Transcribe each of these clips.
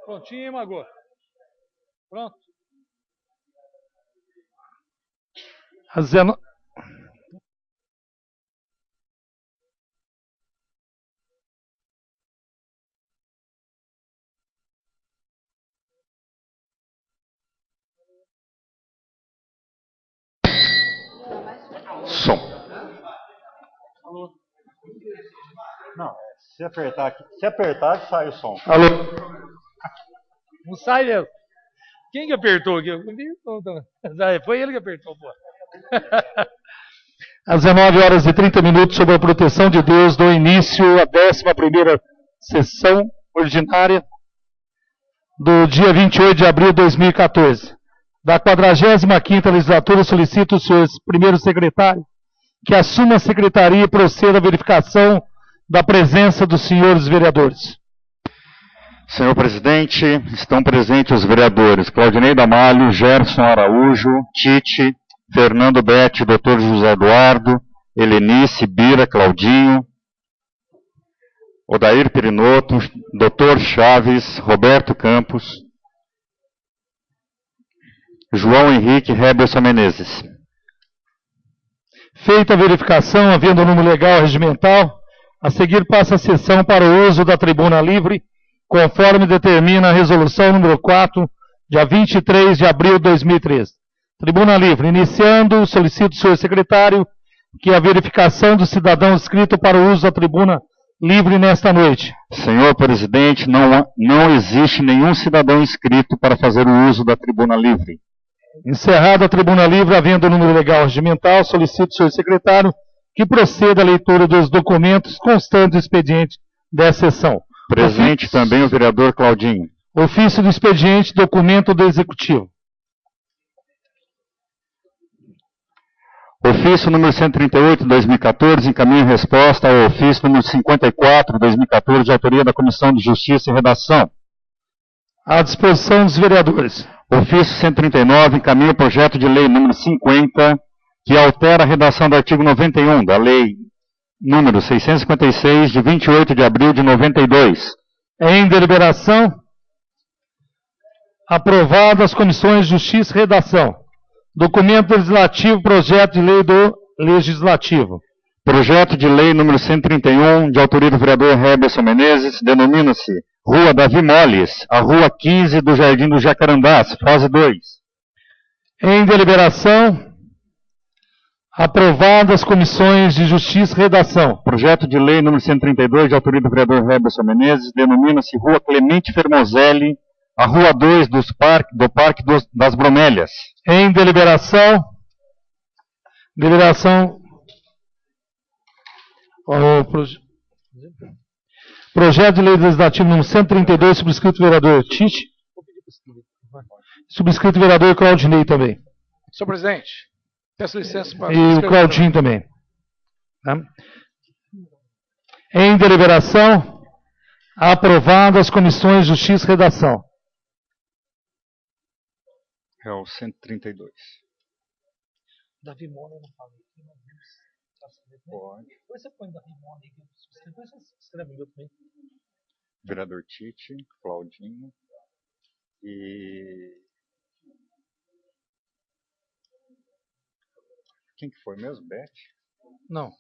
Prontinho, Magô? Pronto. Som. Alô? Não, se apertar aqui, sai o som. Alô? Não sai mesmo. Quem que apertou aqui? Foi ele que apertou, pô. Às 19h30, sob a proteção de Deus, dou início à 11ª sessão ordinária do dia 28 de abril de 2014. Da 45ª legislatura, solicito o senhor primeiro secretário que assuma a secretaria e proceda à verificação da presença dos senhores vereadores. Senhor presidente, estão presentes os vereadores Claudinei Damalho, Gerson Araújo, Tite, Fernando Betti, Dr. José Eduardo, Helenice, Bira, Claudinho, Odair Perinoto, Dr. Chaves, Roberto Campos, João Henrique Reberson Menezes. Feita a verificação, havendo o número legal regimental, a seguir passa a sessão para o uso da tribuna livre, conforme determina a resolução número 4, dia 23 de abril de 2013. Tribuna livre. Iniciando, solicito ao senhor secretário que a verificação do cidadão inscrito para o uso da tribuna livre nesta noite. Senhor presidente, não existe nenhum cidadão inscrito para fazer o uso da tribuna livre. Encerrada a tribuna livre, havendo o número legal regimental, solicito ao senhor secretário que proceda à leitura dos documentos constantes do expediente dessa sessão. Presente também o vereador Claudinho. Ofício do expediente, documento do Executivo. Ofício número 138, de 2014, encaminha resposta ao ofício número 54, de 2014, de autoria da Comissão de Justiça e Redação. À disposição dos vereadores. Ofício 139, encaminha o projeto de lei número 50, que altera a redação do artigo 91 da lei número 656, de 28 de abril de 92. Em deliberação, aprovado as comissões de Justiça e Redação. Documento legislativo, projeto de lei do Legislativo. Projeto de lei número 131, de autoria do vereador Reberson Menezes, denomina-se Rua Davi Moles, a Rua 15 do Jardim do Jacarandás, fase 2. Em deliberação, aprovado as comissões de Justiça e Redação. Projeto de lei número 132, de autoria do vereador Reberson Menezes, denomina-se Rua Clemente Fermozelli, a Rua 2 do Parque das Bromélias. Em deliberação, projeto de lei legislativo número 132, subscrito vereador Tite, subscrito vereador Claudinei também. Senhor presidente, peço licença para... E o Claudinho também. Tá? Em deliberação, aprovado as comissões de Justiça e Redação. É o 132. Davi Mona não fala aqui, mas pode. Depois você põe Davi Mona aí, depois você escreve o meu também. Vereador Tite, Claudinho e... Quem que foi mesmo? Beth? Não.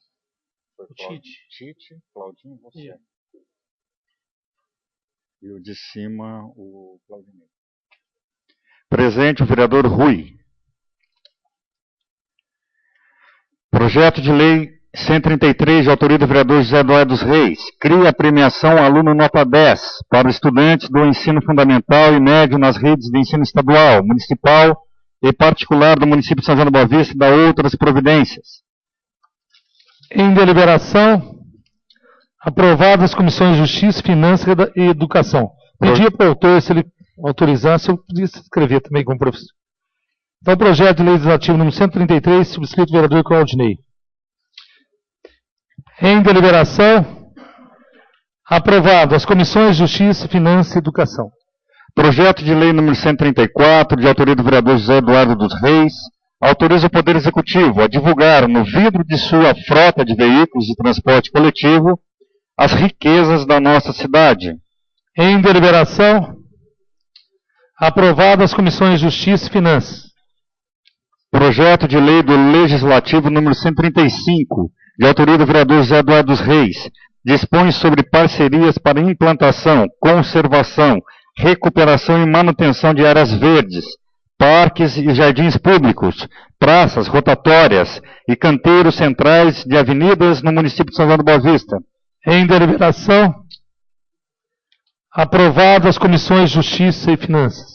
Foi o Tite. Tite, Claudinho, você. Yeah. E o de cima, o Claudinho. Presente o vereador Rui. Projeto de lei 133, de autoria do vereador José Eduardo dos Reis, cria a premiação aluno nota 10 para estudantes do ensino fundamental e médio nas redes de ensino estadual, municipal e particular do município de São João da Boa Vista e da outras providências. Em deliberação, aprovadas as comissões de Justiça, Finanças e Educação. Pedia para o autor, se ele autorizasse, eu podia escrever também como professor. Então, projeto de lei legislativo número 133, subscrito vereador Claudinei. Em deliberação, aprovado as comissões de Justiça, Finanças e Educação. Projeto de lei número 134, de autoria do vereador José Eduardo dos Reis, autoriza o Poder Executivo a divulgar no vidro de sua frota de veículos de transporte coletivo as riquezas da nossa cidade. Em deliberação, Aprovado as comissões Justiça e Finanças. Projeto de lei do Legislativo número 135, de autoria do vereador José Eduardo dos Reis, dispõe sobre parcerias para implantação, conservação, recuperação e manutenção de áreas verdes, parques e jardins públicos, praças, rotatórias e canteiros centrais de avenidas no município de São João da Boa Vista. Em deliberação. Aprovado as comissões Justiça e Finanças.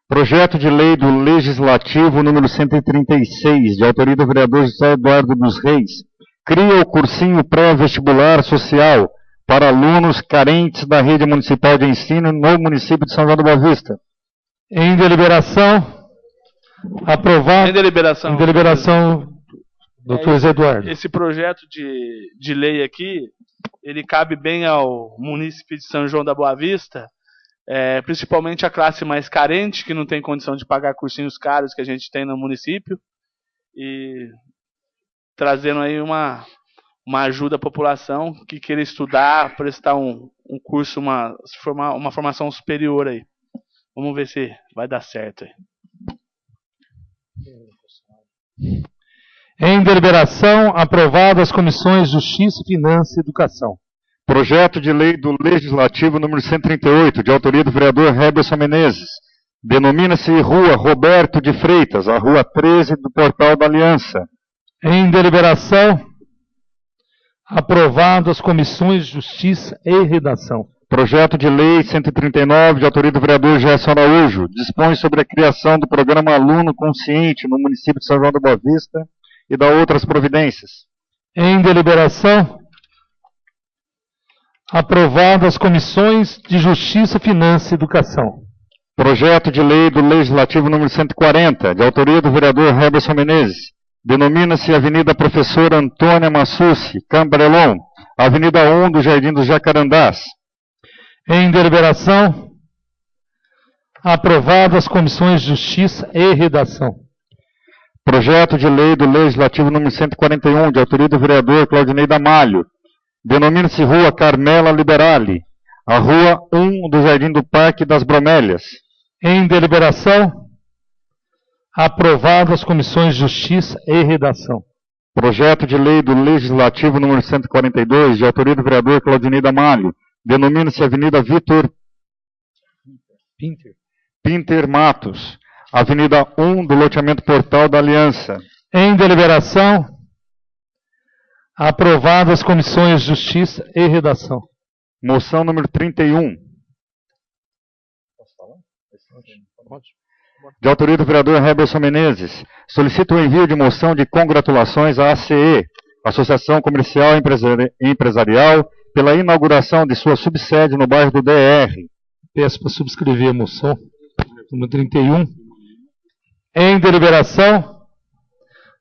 Projeto de lei do Legislativo número 136, de autoria do vereador José Eduardo dos Reis, cria o cursinho pré-vestibular social para alunos carentes da rede municipal de ensino no município de São João da Boa Vista. Em deliberação. Aprovado. Em deliberação. Em deliberação, doutor José Eduardo. Esse projeto de lei aqui, ele cabe bem ao município de São João da Boa Vista, principalmente a classe mais carente, que não tem condição de pagar cursinhos caros que a gente tem no município, e trazendo aí uma ajuda à população que queira estudar, prestar um curso, uma formação superior aí. Vamos ver se vai dar certo aí. Em deliberação, aprovado as comissões Justiça, Finanças e Educação. Projeto de lei do Legislativo número 138, de autoria do vereador Heberson Menezes. Denomina-se Rua Roberto de Freitas, a Rua 13 do Portal da Aliança. Em deliberação, aprovado as comissões Justiça e Redação. Projeto de lei 139, de autoria do vereador Gerson Araújo, dispõe sobre a criação do programa Aluno Consciente no município de São João da Boa Vista e da outras providências. Em deliberação, aprovado as comissões de Justiça, Finanças e Educação. Projeto de lei do Legislativo número 140, de autoria do vereador Heberson Menezes, denomina-se Avenida Professora Antônia Massucci, Cambrelon, Avenida 1 do Jardim dos Jacarandás. Em deliberação, aprovado as comissões de Justiça e Redação. Projeto de lei do Legislativo número 141, de autoria do vereador Claudinei Damalho, denomina-se Rua Carmela Liberale, a Rua 1 do Jardim do Parque das Bromélias. Em deliberação, aprovado as comissões de Justiça e Redação. Projeto de lei do Legislativo número 142, de autoria do vereador Claudinei Damalho, denomina-se Avenida Vitor Pinter Matos, Avenida 1 do loteamento Portal da Aliança. Em deliberação, aprovado as comissões de Justiça e Redação. Moção número 31. De autoria do vereador Heberson Menezes, solicita o envio de moção de congratulações à ACE, Associação Comercial e Empresarial, pela inauguração de sua subsede no bairro do DR. Peço para subscrever a moção, número 31. Em deliberação,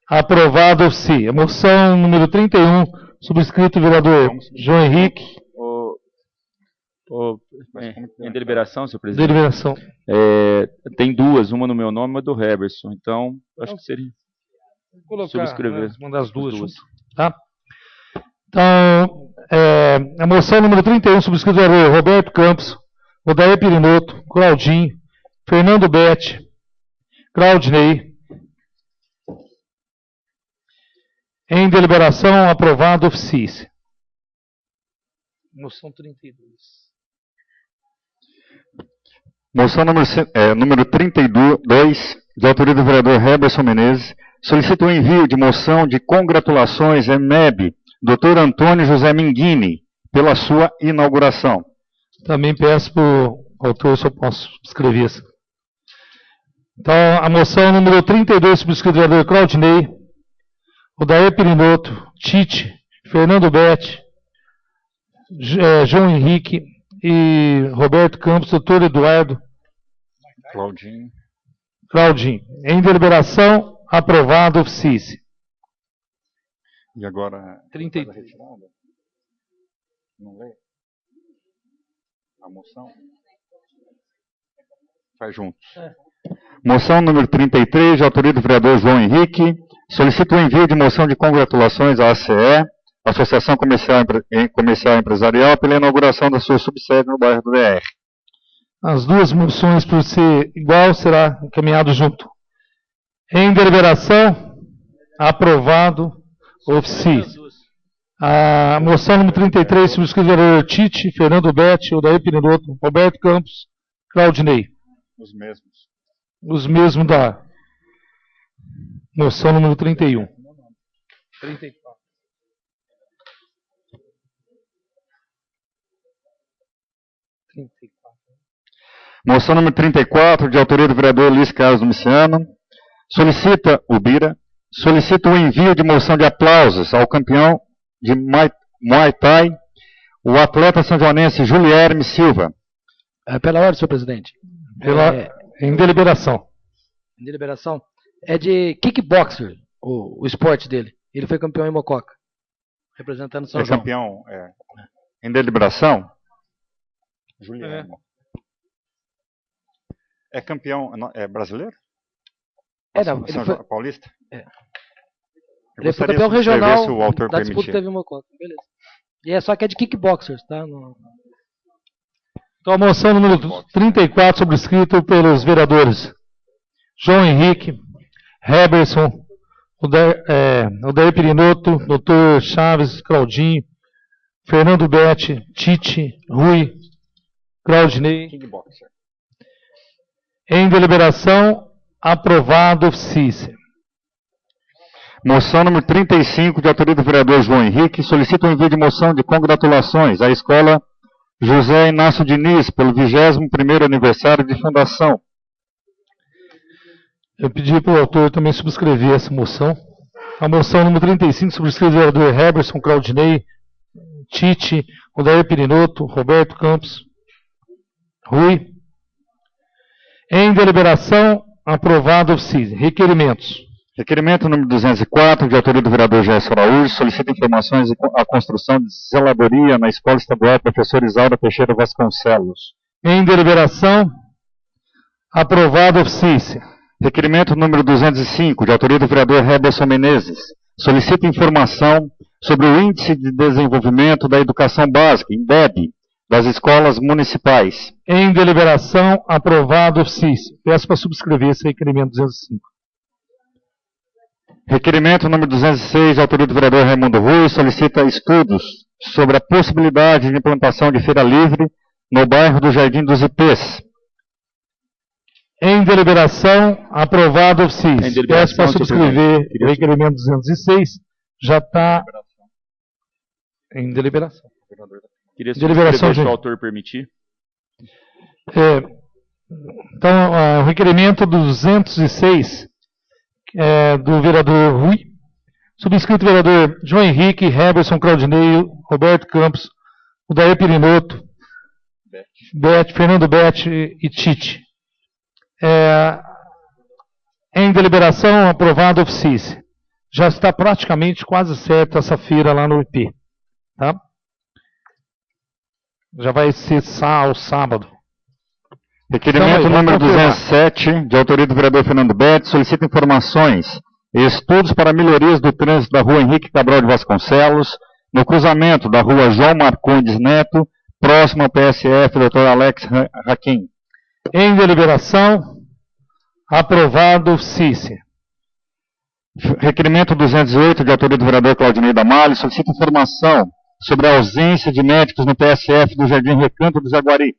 aprovado-se a moção número 31, subscrito o vereador João Henrique. Em deliberação, senhor presidente. Deliberação. Tem duas, uma no meu nome e uma do Heberson. Então, acho que seria subscrever. Mandar as duas juntas. Tá? Então, a moção número 31, subscrito pelo vereador Roberto Campos, Odair Pirinoto, Claudinho, Fernando Betti, Claudinei. Em deliberação, aprovado oficiis. Moção 32. Moção número 32, de autoria do vereador Heberson Menezes, solicita o envio de moção de congratulações EMEB, Dr. Antônio José Minguini, pela sua inauguração. Também peço para o autor se eu posso escrever isso. Então, a moção número 32, subscrito pelo vereador Claudinei, Odair Pirinoto, Tite, Fernando Betti, João Henrique e Roberto Campos, doutor Eduardo. Claudinho. Em deliberação, aprovado oficiis. E agora... 33. Não lê? A moção? Faz juntos. Moção número 33, de autoria do vereador João Henrique, solicita o envio de moção de congratulações à ACE, Associação Comercial e Empresarial, pela inauguração da sua subsede no bairro do DR. As duas moções, por ser igual, será encaminhado junto. Em deliberação, aprovado, oficie. A moção número 33, subscrito pelo vereador Tite, Fernando Betti, Odair Pinidoto, Roberto Campos, Claudinei. Os mesmos. Os mesmos da moção número 31. 34. Moção número 34, de autoria do vereador Luiz Carlos Domiciano, solicita o envio de moção de aplausos ao campeão de Muay Thai, o atleta sanjoanense Julierme Silva. Pela ordem, senhor presidente. Em deliberação. Em deliberação. É de kickboxer, o esporte dele. Ele foi campeão em Mococa, representando São João. Campeão em deliberação? Julierme. É campeão brasileiro? Ele foi paulista? Ele foi campeão regional o autor da disputa que teve em Mococa. Beleza. E só que é de kickboxers, tá? Então, a moção número 34, subscrito pelos vereadores João Henrique, Heberson, Odair Perinotto, Dr. Chaves, Claudinho, Fernando Betti, Tite, Rui, Claudinei. Kickboxer. Em deliberação, aprovado, oficie. Moção número 35, de autoria do vereador João Henrique, solicita o envio de moção de congratulações à escola José Inácio Diniz pelo 21º aniversário de fundação. Eu pedi para o autor também subscrever essa moção. A moção número 35, subscrito pelo vereador Heberson, Claudinei, Tite, Odair Perinotto, Roberto Campos, Rui. Em deliberação, aprovado, oficie. Requerimentos. Requerimento número 204, de autoria do vereador Gerson Araújo, solicita informações à construção de zeladoria na Escola Estadual Professor Isaura Teixeira Vasconcelos. Em deliberação, aprovado, oficie. Requerimento número 205, de autoria do vereador Heberson Menezes, solicita informação sobre o Índice de Desenvolvimento da Educação Básica, INDEB, das escolas municipais. Em deliberação, aprovado, oficie. Peço para subscrever esse requerimento 205. Requerimento número 206, de autoria do vereador Raimundo Rui, solicita estudos sobre a possibilidade de implantação de feira livre no bairro do Jardim dos Ipês. Em deliberação, aprovado, oficie. Peço para subscrever o requerimento 206. Já está em deliberação. Queria subscrever, se o autor permitir. Então, o requerimento 206 do vereador Rui, subscrito vereador João Henrique, Heberson, Claudinei, Roberto Campos, Odair Perinotto, Fernando Betti e Tite. Em deliberação, aprovado, oficie. Já está praticamente quase certa essa feira lá no IP. Tá? Já vai ser sábado. Requerimento número 207, de autoria do vereador Fernando Betti, solicita informações e estudos para melhorias do trânsito da rua Henrique Cabral de Vasconcelos, no cruzamento da rua João Marcondes Neto, próximo ao PSF, Dr. Alex Hakim. Em deliberação, aprovado, oficie. Requerimento 208, de autoria do vereador Claudinei Damalho, solicita informação sobre a ausência de médicos no PSF do Jardim Recanto do Jaguari.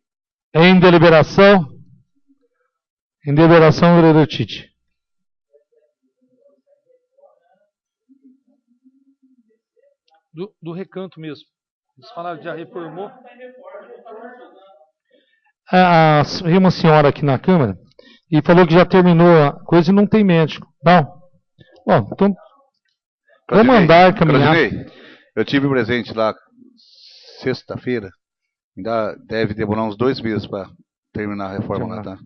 Em deliberação, vereador Tite. Do Recanto mesmo. Eles falaram que já reformou. Veio uma senhora aqui na Câmara e falou que já terminou a coisa e não tem médico. Não. Bom, então, vamos andar, caminhar. Eu tive presente lá sexta-feira. Ainda deve demorar uns 2 meses para terminar a reforma lá, tá?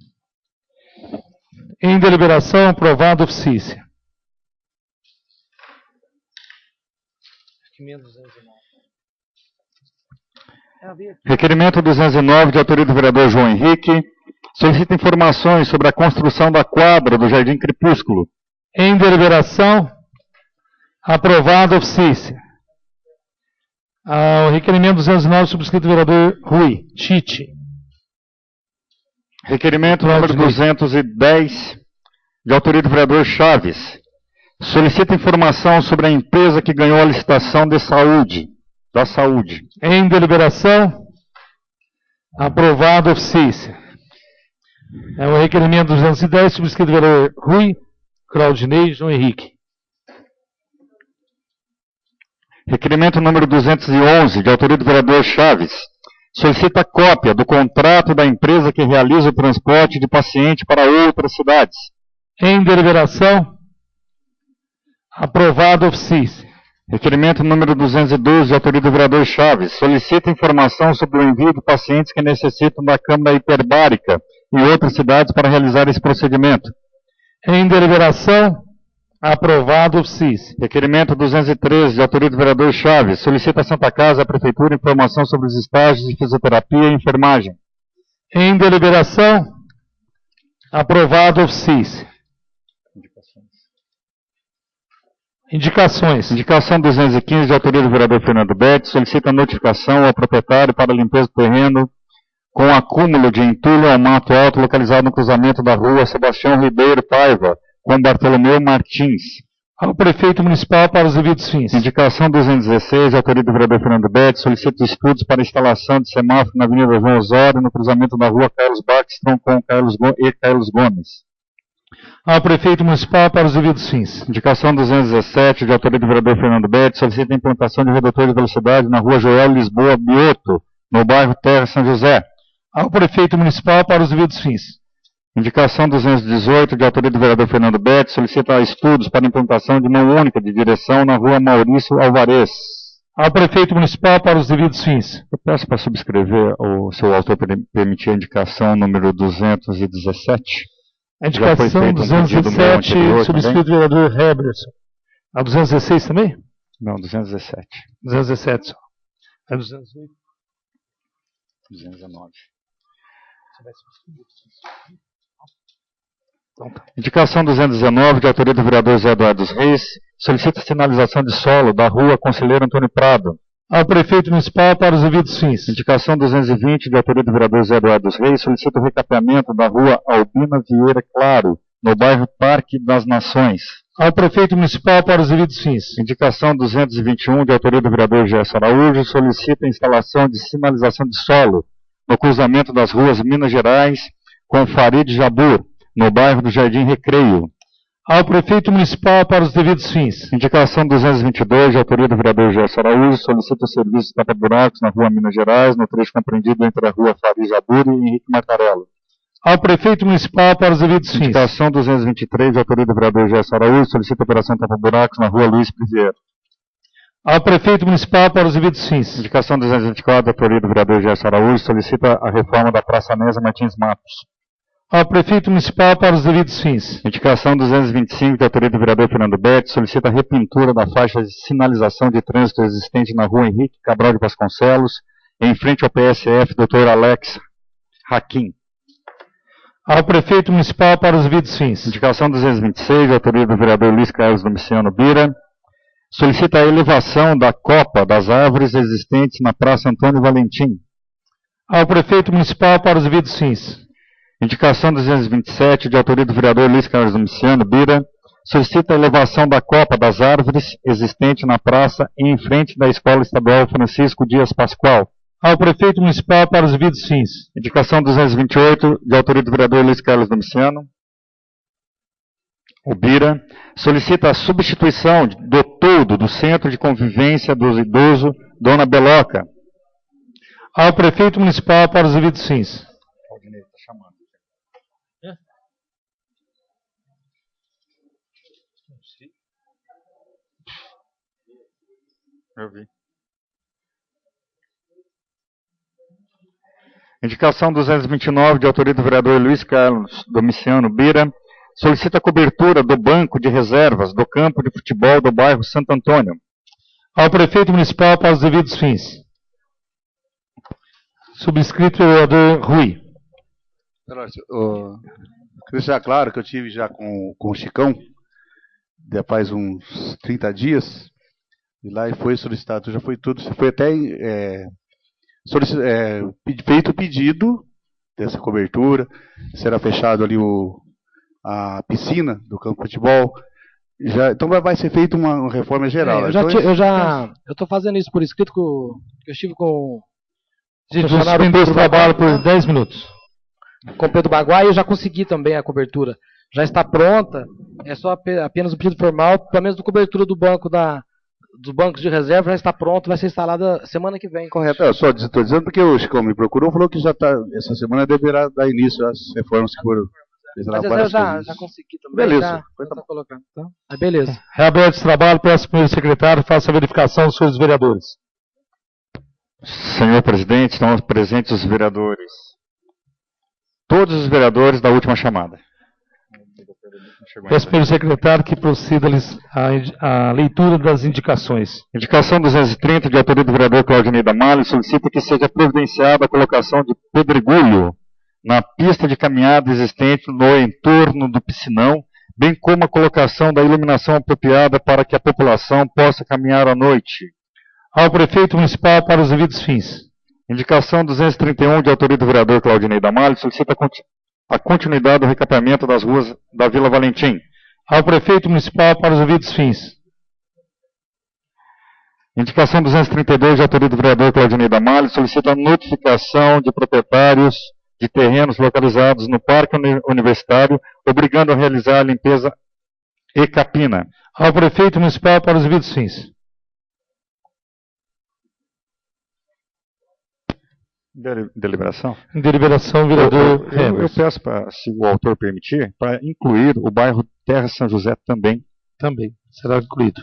Em deliberação, aprovado, oficie. Requerimento 209, de autoria do vereador João Henrique, solicita informações sobre a construção da quadra do Jardim Crepúsculo. Em deliberação, aprovado, oficie. O requerimento 209, subscrito do vereador Rui, Tite. Requerimento número 210, de autoria do vereador Chaves. Solicita informação sobre a empresa que ganhou a licitação da saúde. Em deliberação, aprovado oficiência. É o requerimento 210, subscrito pelo vereador Rui, Claudinei e João Henrique. Requerimento número 211, de autoria do vereador Chaves. Solicita cópia do contrato da empresa que realiza o transporte de paciente para outras cidades. Em deliberação, aprovado oficiência. Requerimento número 212, de autoria do vereador Chaves. Solicita informação sobre o envio de pacientes que necessitam da câmara hiperbárica em outras cidades para realizar esse procedimento. Em deliberação, aprovado oficiência. Requerimento 213, de autoria do vereador Chaves. Solicita à Santa Casa, à Prefeitura, informação sobre os estágios de fisioterapia e enfermagem. Em deliberação, aprovado oficiência. Indicações. Indicação 215, de autoria do vereador Fernando Betti. Solicita notificação ao proprietário para limpeza do terreno com acúmulo de entulho ao mato alto localizado no cruzamento da rua Sebastião Ribeiro Paiva com Bartolomeu Martins. Ao prefeito municipal para os devidos fins. Indicação 216, de autoria do vereador Fernando Betti, solicita estudos para instalação de semáforo na Avenida João Osório, no cruzamento da rua Carlos Baxton com Carlos Gomes. Ao prefeito municipal para os devidos fins. Indicação 217, de autoria do vereador Fernando Betti, solicita a implantação de redutor de velocidade na rua Joel Lisboa Bioto, no bairro Terra São José. Ao prefeito municipal para os devidos fins. Indicação 218, de autoria do vereador Fernando Betti, solicita estudos para implantação de mão única de direção na rua Maurício Alvarez. Ao prefeito municipal para os devidos fins. Eu peço para subscrever o seu autor permitir a indicação número 217. A indicação 217, subscrito do vereador Heberson. A 216 também? Não, 217. 217 só. A 208? 219. Indicação 219, de autoria do vereador Zé Eduardo dos Reis, solicita sinalização de solo da rua Conselheiro Antônio Prado. Ao prefeito municipal para os devidos fins. Indicação 220, de autoria do vereador Zé Eduardo dos Reis, solicita o recapeamento da rua Albina Vieira Claro, no bairro Parque das Nações. Ao prefeito municipal para os devidos fins. Indicação 221, de autoria do vereador Gerson Araújo, solicita a instalação de sinalização de solo no cruzamento das ruas Minas Gerais com Farid Jabur, no bairro do Jardim Recreio. Ao prefeito municipal para os devidos fins. Indicação 222, de autoria do vereador Gerson Araújo, solicita o serviço de tapa-buracos na rua Minas Gerais, no trecho compreendido entre a rua Farid Jabur e Henrique Marcarello. Ao prefeito municipal para os devidos fins. Indicação 223, de autoria do vereador Gerson Araújo, solicita a operação tapa-buracos na rua Luiz Priviero. Ao prefeito municipal para os devidos fins. Indicação 224, de autoria do vereador Gerson Araújo, solicita a reforma da Praça Nésia Martins Matos. Ao prefeito municipal para os devidos fins. Indicação 225, de autoria do vereador Fernando Betti, solicita a repintura da faixa de sinalização de trânsito existente na rua Henrique Cabral de Vasconcelos, em frente ao PSF Dr. Alex Hakim. Ao prefeito municipal para os devidos fins. Indicação 226, de autoria do vereador Luiz Carlos Domiciano Bira, solicita a elevação da copa das árvores existentes na Praça Antônio Valentim. Ao prefeito municipal para os devidos fins. Indicação 227, de autoria do vereador Luiz Carlos Domiciano Bira, solicita a elevação da copa das árvores existente na praça e em frente da Escola Estadual Francisco Dias Pascoal. Ao prefeito municipal para os devidos fins. Indicação 228, de autoria do vereador Luiz Carlos Domiciano Bira, solicita a substituição do toldo do Centro de Convivência dos Idosos Dona Beloca. Ao prefeito municipal para os devidos fins. Eu vi. Indicação 229, de autoria do vereador Luiz Carlos Domiciano Bira, solicita a cobertura do banco de reservas do campo de futebol do bairro Santo Antônio. Ao prefeito municipal para os devidos fins. Subscrito pelo vereador Rui. Queria deixar claro que eu tive já com o Chicão, já faz uns 30 dias, e lá foi solicitado, já foi tudo, foi até feito o pedido dessa cobertura. Será fechado ali a piscina do campo de futebol. Então vai ser feita uma reforma geral. Eu estou fazendo isso por escrito, que eu estive com... Suspender o trabalho por 10 minutos. Com o Pedro Baguá, e eu já consegui também a cobertura. Já está pronta, é só apenas o pedido formal, pelo menos da cobertura do banco dos bancos de reserva já está pronto, vai ser instalada semana que vem. Correto, eu só estou dizendo porque o Chicão me procurou, falou que já está, essa semana deverá dar início às reformas que foram. Mas eu já consegui também. Beleza. Já colocando. Então, beleza. Reaberto esse trabalho, peço ao primeiro secretário, faça a verificação dos senhores vereadores. Senhor presidente, estão presentes os vereadores. Todos os vereadores da última chamada. Peço ao primeiro secretário que proceda a leitura das indicações. Indicação 230, de autoria do vereador Claudinei Damalho, solicita que seja providenciada a colocação de pedregulho na pista de caminhada existente no entorno do piscinão, bem como a colocação da iluminação apropriada para que a população possa caminhar à noite. Ao prefeito municipal para os devidos fins. Indicação 231, de autoria do vereador Claudinei Damalho, solicita a continuidade do recapeamento das ruas da Vila Valentim. Ao prefeito municipal para os devidos fins. Indicação 232, de autoria do vereador Claudinei Damalho, solicita a notificação de proprietários de terrenos localizados no Parque Universitário, obrigando a realizar a limpeza e capina. Ao prefeito municipal para os devidos fins. Deliberação? Deliberação, vereador. Eu peço, se o autor permitir, para incluir o bairro Terra São José também. Também, será incluído.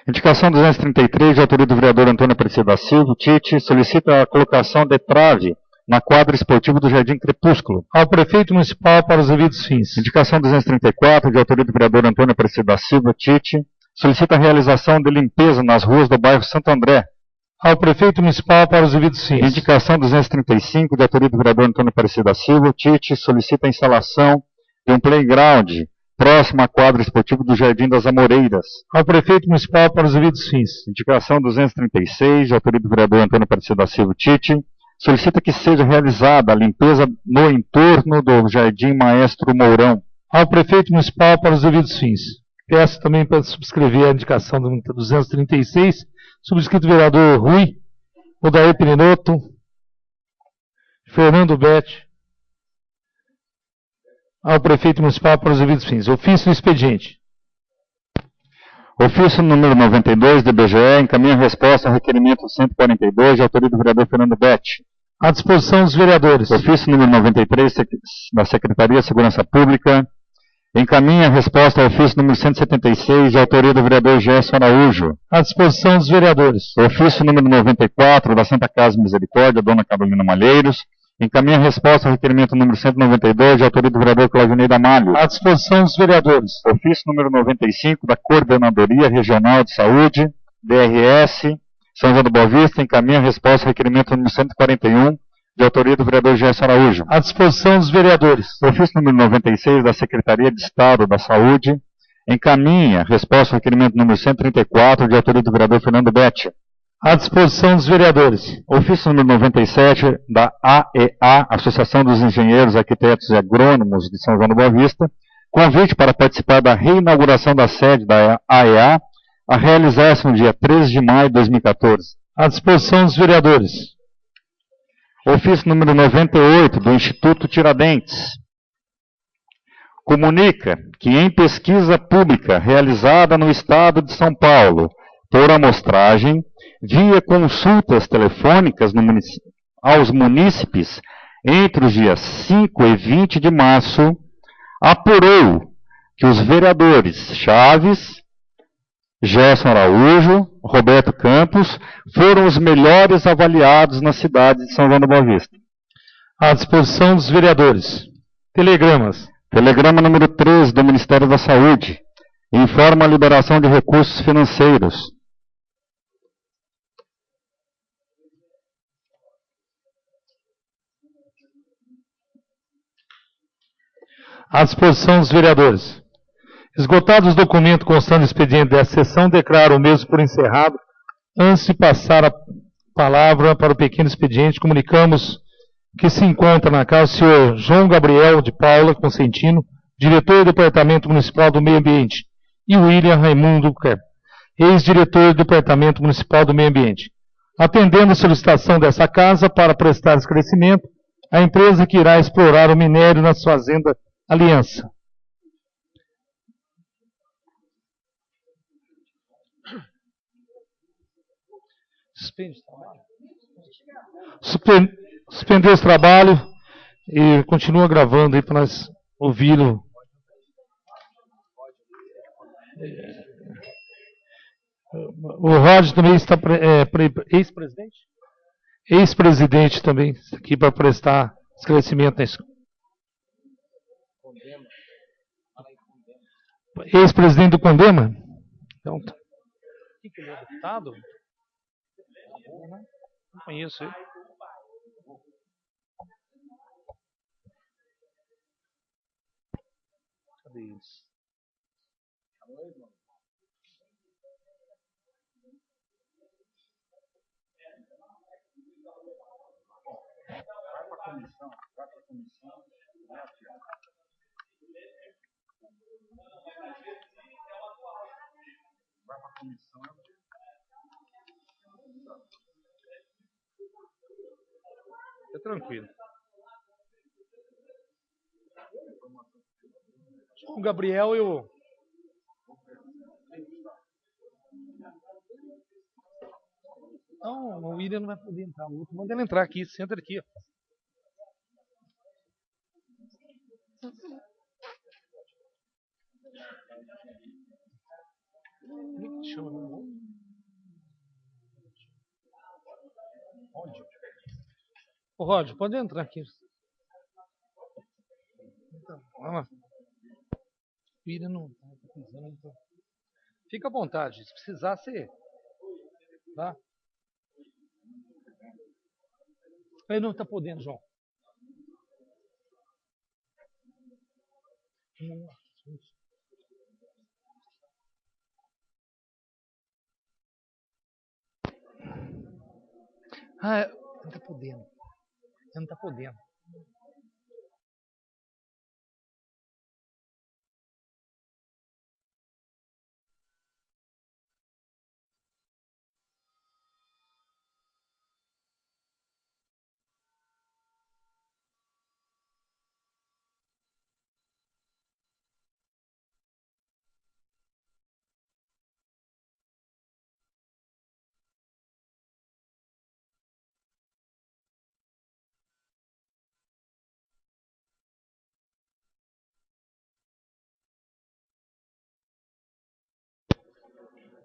Indicação 233, de autoria do vereador Antônio Aparecido da Silva, Tite, solicita a colocação de trave na quadra esportiva do Jardim Crepúsculo. Ao prefeito municipal para os devidos fins. Indicação 234, de autoria do vereador Antônio Aparecido da Silva, Tite, solicita a realização de limpeza nas ruas do bairro Santo André. Ao prefeito municipal para os devidos fins. Indicação 235, de autoria do vereador Antônio Aparecido da Silva, Tite, solicita a instalação de um playground próximo à quadra esportiva do Jardim das Amoreiras. Ao prefeito municipal para os devidos fins. Indicação 236, de autoria do vereador Antônio Aparecido da Silva, Tite, solicita que seja realizada a limpeza no entorno do Jardim Maestro Mourão. Ao prefeito municipal para os devidos fins. Peço também para subscrever a indicação do 236, subscrito vereador Rui, Odair Perinotto, Fernando Betti. Ao prefeito municipal para os devidos fins. Ofício do expediente. Ofício número 92 do IBGE encaminha resposta ao requerimento 142, de autoria do vereador Fernando Betti. À disposição dos vereadores. Ofício número 93 da Secretaria de Segurança Pública encaminha resposta ao ofício número 176, de autoria do vereador Gerson Araújo. À disposição dos vereadores. Ofício número 94 da Santa Casa Misericórdia, dona Carolina Malheiros, encaminha resposta ao requerimento número 192, de autoria do vereador Claudinei Damalho. À disposição dos vereadores. Ofício número 95 da Coordenadoria Regional de Saúde, DRS, São João do Boa Vista, encaminha resposta ao requerimento número 141, de autoria do vereador Gerson Araújo. À disposição dos vereadores. Ofício número 96 da Secretaria de Estado da Saúde, encaminha resposta ao requerimento número 134, de autoria do vereador Fernando Betti. À disposição dos vereadores. Ofício número 97 da AEA, Associação dos Engenheiros, Arquitetos e Agrônomos de São João do Boa Vista, convite para participar da reinauguração da sede da AEA, a realizar-se no dia 13 de maio de 2014. À disposição dos vereadores. Ofício número 98 do Instituto Tiradentes. Comunica que em pesquisa pública realizada no Estado de São Paulo, por amostragem, via consultas telefônicas aos munícipes entre os dias 5 e 20 de março, apurou que os vereadores Chaves, Gerson Araújo, Roberto Campos foram os melhores avaliados na cidade de São João do Boa Vista. À disposição dos vereadores. Telegramas. Telegrama número 13 do Ministério da Saúde. Informa a liberação de recursos financeiros. À disposição dos vereadores. Esgotados os documentos constando do expediente dessa sessão, declaro o mesmo por encerrado. Antes de passar a palavra para o pequeno expediente, comunicamos que se encontra na casa o senhor João Gabriel de Paula Consentino, diretor do Departamento Municipal do Meio Ambiente, e William Raimundo Kerr, ex-diretor do Departamento Municipal do Meio Ambiente. Atendendo a solicitação dessa casa para prestar esclarecimento, a empresa que irá explorar o minério na sua fazenda Aliança. Suspender esse trabalho e continua gravando aí para nós ouvi-lo. O Rod também está ex-presidente? Ex-presidente também está aqui para prestar esclarecimento na escola. Ex-presidente do Condema? Então, tá. O que ele é deputado? Não conheço ele. Cadê eles? Vai para a comissão. É tranquilo. O Gabriel e o... Não, o William não vai poder entrar. O outro manda ele entrar aqui. Senta aqui, ó. Como é que chama? Onde? Ô, Rod, pode entrar aqui. Então, vamos lá. William não está precisando. Então. Fica à vontade. Se precisar, você... Tá? Ele não está podendo, João. Ah, não está podendo. Ele não está podendo.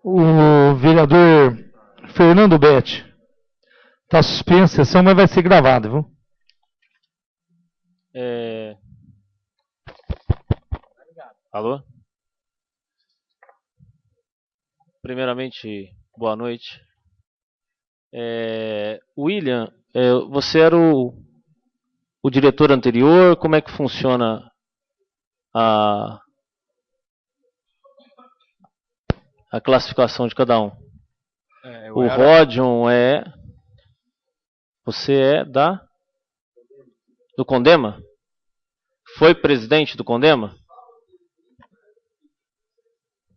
O vereador Fernando Betti está suspenso a sessão, mas vai ser gravado, viu? Alô? Primeiramente, boa noite. William, você era o diretor anterior? Como é que funciona a classificação de cada um? O Rodion você é do Condema? Foi presidente do Condema?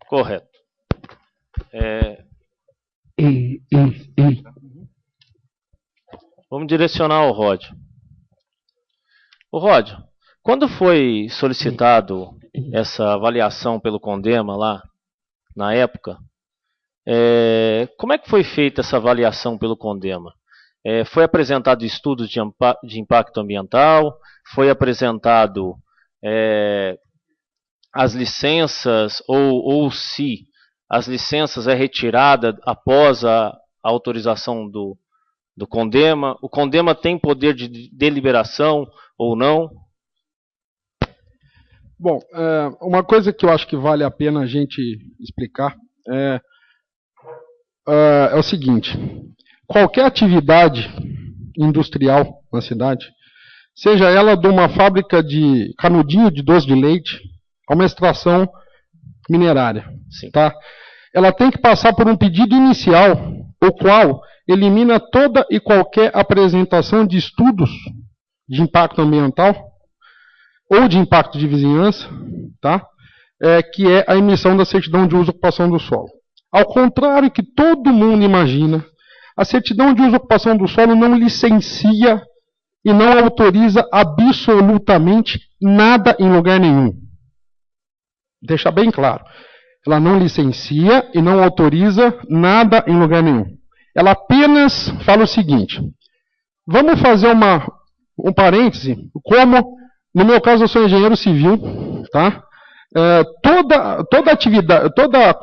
Correto. Vamos direcionar ao Rod. O Rod, quando foi solicitado essa avaliação pelo Condema lá, na época, como é que foi feita essa avaliação pelo Condema? Foi apresentado estudos de impacto ambiental? Foi apresentado as licenças, ou se as licenças é retirada após a autorização do Condema? O Condema tem poder de deliberação ou não? Bom, uma coisa que eu acho que vale a pena a gente explicar é o seguinte: qualquer atividade industrial na cidade, seja ela de uma fábrica de canudinho de doce de leite, a uma extração minerária, Sim. tá? Ela tem que passar por um pedido inicial, o qual elimina toda e qualquer apresentação de estudos de impacto ambiental ou de impacto de vizinhança, tá? Que é a emissão da certidão de uso e ocupação do solo. Ao contrário que todo mundo imagina, a certidão de uso e ocupação do solo não licencia e não autoriza absolutamente nada em lugar nenhum. Deixa bem claro. Ela não licencia e não autoriza nada em lugar nenhum. Ela apenas fala o seguinte. Vamos fazer um parêntese, como, no meu caso, eu sou engenheiro civil, tá? Toda atividade, toda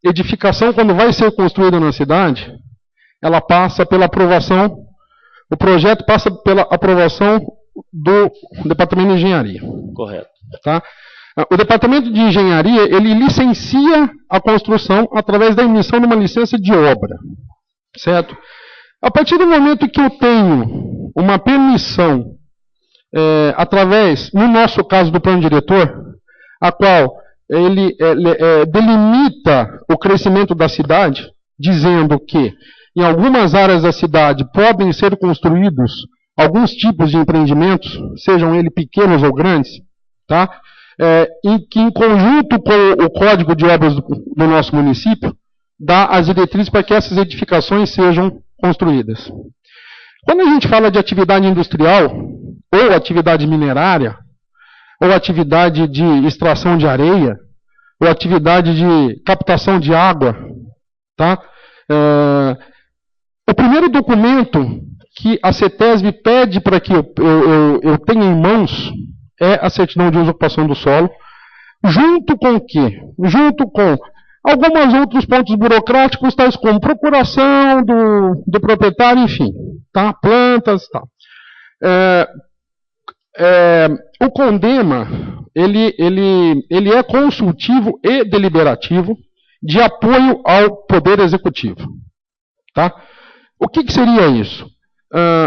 edificação, quando vai ser construída na cidade, ela passa pela aprovação, o projeto passa pela aprovação do Departamento de Engenharia. Correto. Tá? O Departamento de Engenharia, ele licencia a construção através da emissão de uma licença de obra. Certo? A partir do momento que eu tenho uma permissão, através, no nosso caso do plano diretor, a qual ele delimita o crescimento da cidade, dizendo que em algumas áreas da cidade podem ser construídos alguns tipos de empreendimentos, sejam eles pequenos ou grandes, tá? Em conjunto com o Código de Obras do nosso município, dá as diretrizes para que essas edificações sejam construídas. Quando a gente fala de atividade industrial, ou atividade minerária, ou atividade de extração de areia, ou atividade de captação de água, tá? O primeiro documento que a CETESB pede para que eu tenha em mãos é a certidão de uso e ocupação do solo, junto com o quê? Junto com alguns outros pontos burocráticos, tais como procuração do proprietário, enfim, tá? Plantas, tá? O CONDEMA, ele é consultivo e deliberativo de apoio ao Poder Executivo, tá? O que seria isso?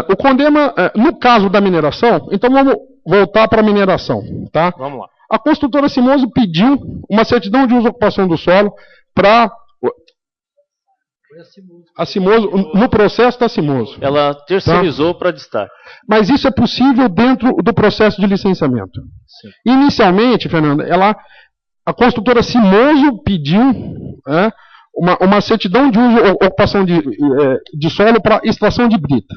O CONDEMA, no caso da mineração, então vamos voltar para a mineração, tá? Vamos lá. A construtora Cimoso pediu uma certidão de uso e ocupação do solo para a Cimoso, no processo da Cimoso. Ela terceirizou, tá? Para destaque. Mas isso é possível dentro do processo de licenciamento. Sim. Inicialmente, Fernanda, a construtora Cimoso pediu uma certidão de uso e ocupação de solo para extração de brita,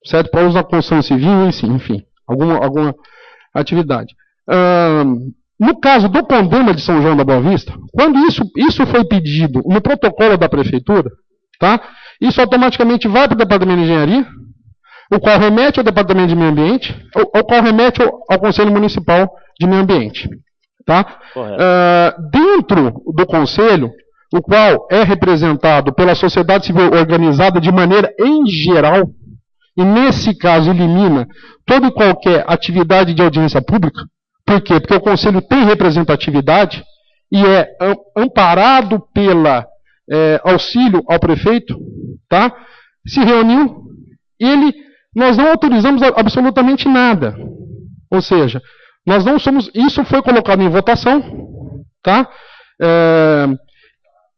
certo? Para uso na construção civil, enfim, alguma atividade. No caso do CONDEMA de São João da Boa Vista, quando isso foi pedido no protocolo da prefeitura, tá? Isso automaticamente vai para o Departamento de Engenharia, o qual remete ao Departamento de Meio Ambiente, o qual remete ao Conselho Municipal de Meio Ambiente, tá? Dentro do Conselho, o qual é representado pela sociedade civil organizada de maneira em geral, e nesse caso elimina toda e qualquer atividade de audiência pública. Por quê? Porque o Conselho tem representatividade e é amparado pela auxílio ao prefeito, tá? Se reuniu, nós não autorizamos absolutamente nada. Ou seja, nós não somos. Isso foi colocado em votação, tá?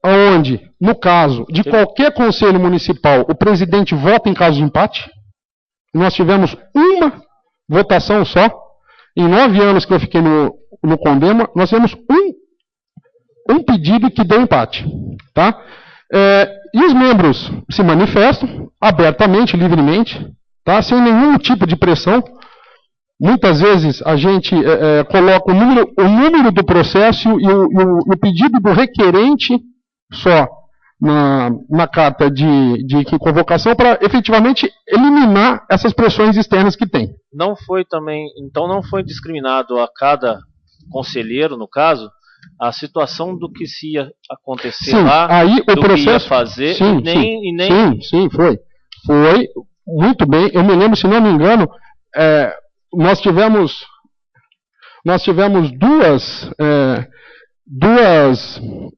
Onde, no caso de qualquer conselho municipal, o presidente vota em caso de empate. Nós tivemos uma votação só. Em 9 anos que eu fiquei no CONDEMA, nós tivemos um pedido que deu empate. Tá? E os membros se manifestam abertamente, livremente, tá? Sem nenhum tipo de pressão. Muitas vezes a gente coloca o número do processo e o pedido do requerente só na carta de convocação para efetivamente eliminar essas pressões externas que tem. Não foi também, então não foi discriminado a cada conselheiro, no caso, a situação do que se ia acontecer sim, lá, aí o do processo, que ia fazer, sim, Sim, foi. Foi muito bem. Eu me lembro, se não me engano, nós tivemos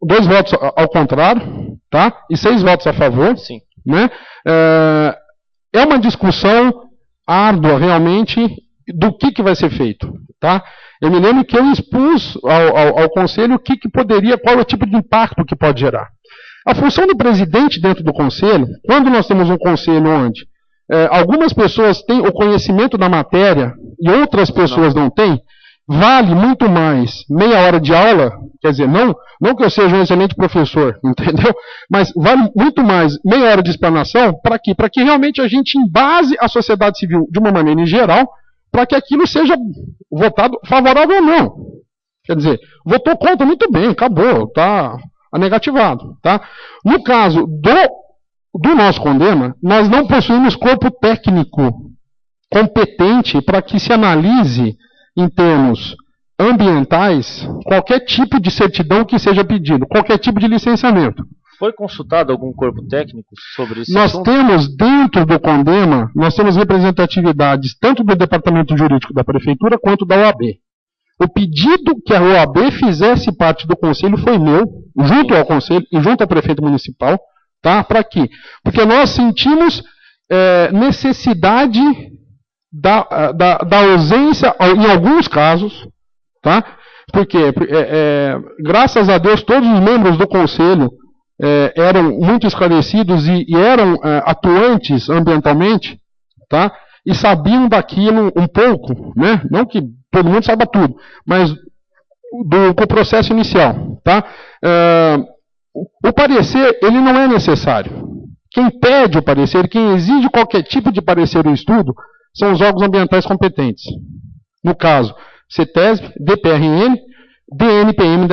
dois votos ao contrário, tá? E 6 votos a favor. Sim. Né? É uma discussão árdua, realmente, do que vai ser feito. Tá? Eu me lembro que eu expus ao Conselho o que poderia, qual é o tipo de impacto que pode gerar. A função do presidente dentro do Conselho, quando nós temos um Conselho onde algumas pessoas têm o conhecimento da matéria e outras pessoas não têm, vale muito mais meia hora de aula, quer dizer, não que eu seja um excelente professor, entendeu? Mas vale muito mais meia hora de explanação, para quê? Para que realmente a gente embase a sociedade civil de uma maneira em geral, para que aquilo seja votado favorável ou não. Quer dizer, votou contra, muito bem, acabou, está negativado. Tá? No caso do nosso Condema, nós não possuímos corpo técnico competente para que se analise em termos ambientais qualquer tipo de certidão que seja pedido, qualquer tipo de licenciamento. Foi consultado algum corpo técnico sobre isso? Nós temos dentro do Condema, nós temos representatividades tanto do Departamento Jurídico da Prefeitura quanto da OAB. O pedido que a OAB fizesse parte do Conselho foi meu, junto ao Conselho e junto ao Prefeito Municipal. Tá? Para quê? Porque nós sentimos necessidade da ausência, em alguns casos, tá? Porque, graças a Deus, todos os membros do Conselho eram muito esclarecidos e eram atuantes ambientalmente, tá? E sabiam daquilo um pouco, né? Não que todo mundo saiba tudo, mas do processo inicial. Tá? O parecer, ele não é necessário. Quem pede o parecer, quem exige qualquer tipo de parecer ou estudo, são os órgãos ambientais competentes. No caso, CETESB, DPRN, DNPM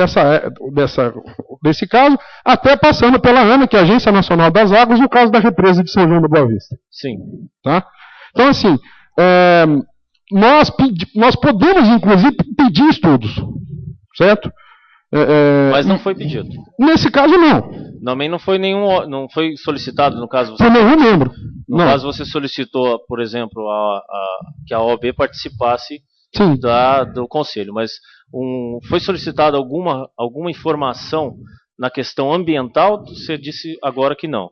desse caso, até passando pela ANA, que é a Agência Nacional das Águas, no caso da represa de São João da Boa Vista. Sim. Tá? Então, assim, nós podemos, inclusive, pedir estudos, certo? Mas não foi pedido. Nesse caso, não. Também não foi solicitado, no caso você. Por nenhum membro. No caso, você solicitou, por exemplo, que a OAB participasse do Conselho, mas foi solicitada alguma informação na questão ambiental? Você disse agora que não.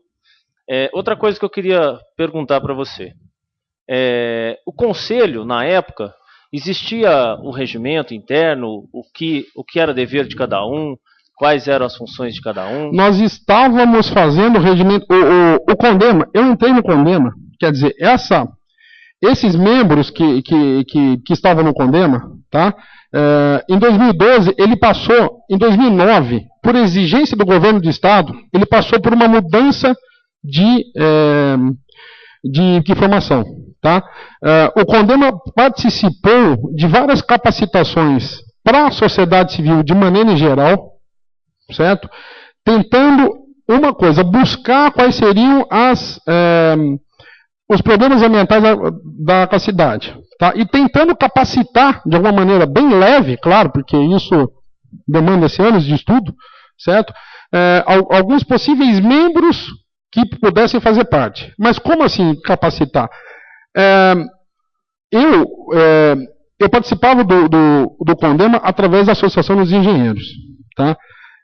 Outra coisa que eu queria perguntar para você. O Conselho, na época, existia um regimento interno, o que era dever de cada um, quais eram as funções de cada um? Nós estávamos fazendo o regimento, o Condema, eu entrei no Condema, quer dizer, esses membros que estavam no Condema, tá? Em 2012, ele passou, em 2009, por exigência do governo do Estado, ele passou por uma mudança de formação. Tá? O Condema participou de várias capacitações para a sociedade civil de maneira em geral, certo? Tentando uma coisa, buscar quais seriam os problemas ambientais da cidade. Tá? E tentando capacitar de alguma maneira bem leve, claro, porque isso demanda-se anos de estudo, certo? Alguns possíveis membros que pudessem fazer parte. Mas como assim capacitar? Eu participava do Condema através da Associação dos Engenheiros. Tá?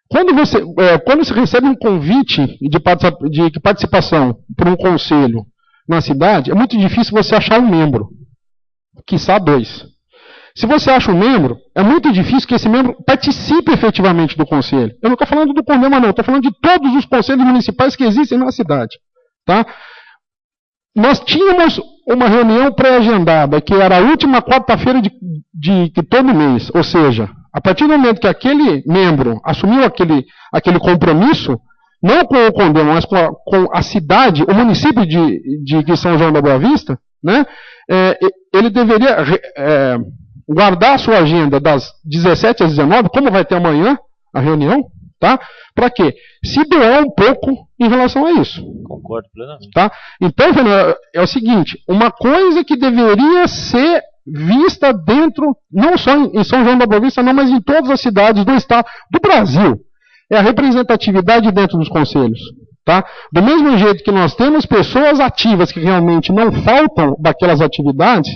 Quando se recebe um convite de participação por um conselho na cidade, é muito difícil você achar um membro, quiçá dois. Se você acha um membro, é muito difícil que esse membro participe efetivamente do conselho. Eu não estou falando do Condema, não, estou falando de todos os conselhos municipais que existem na cidade. Tá? Nós tínhamos uma reunião pré-agendada, que era a última quarta-feira de todo mês. Ou seja, a partir do momento que aquele membro assumiu aquele compromisso, não com o Condema, mas com a cidade, o município de São João da Boa Vista, né, ele deveria guardar a sua agenda das 17 às 19, como vai ter amanhã a reunião, tá? Para quê? Se doar um pouco em relação a isso. Concordo plenamente. Tá? Então, Fernando, é o seguinte, uma coisa que deveria ser vista dentro, não só em São João da Boa Vista, não, mas em todas as cidades do estado, do Brasil, é a representatividade dentro dos conselhos. Tá? Do mesmo jeito que nós temos pessoas ativas que realmente não faltam daquelas atividades,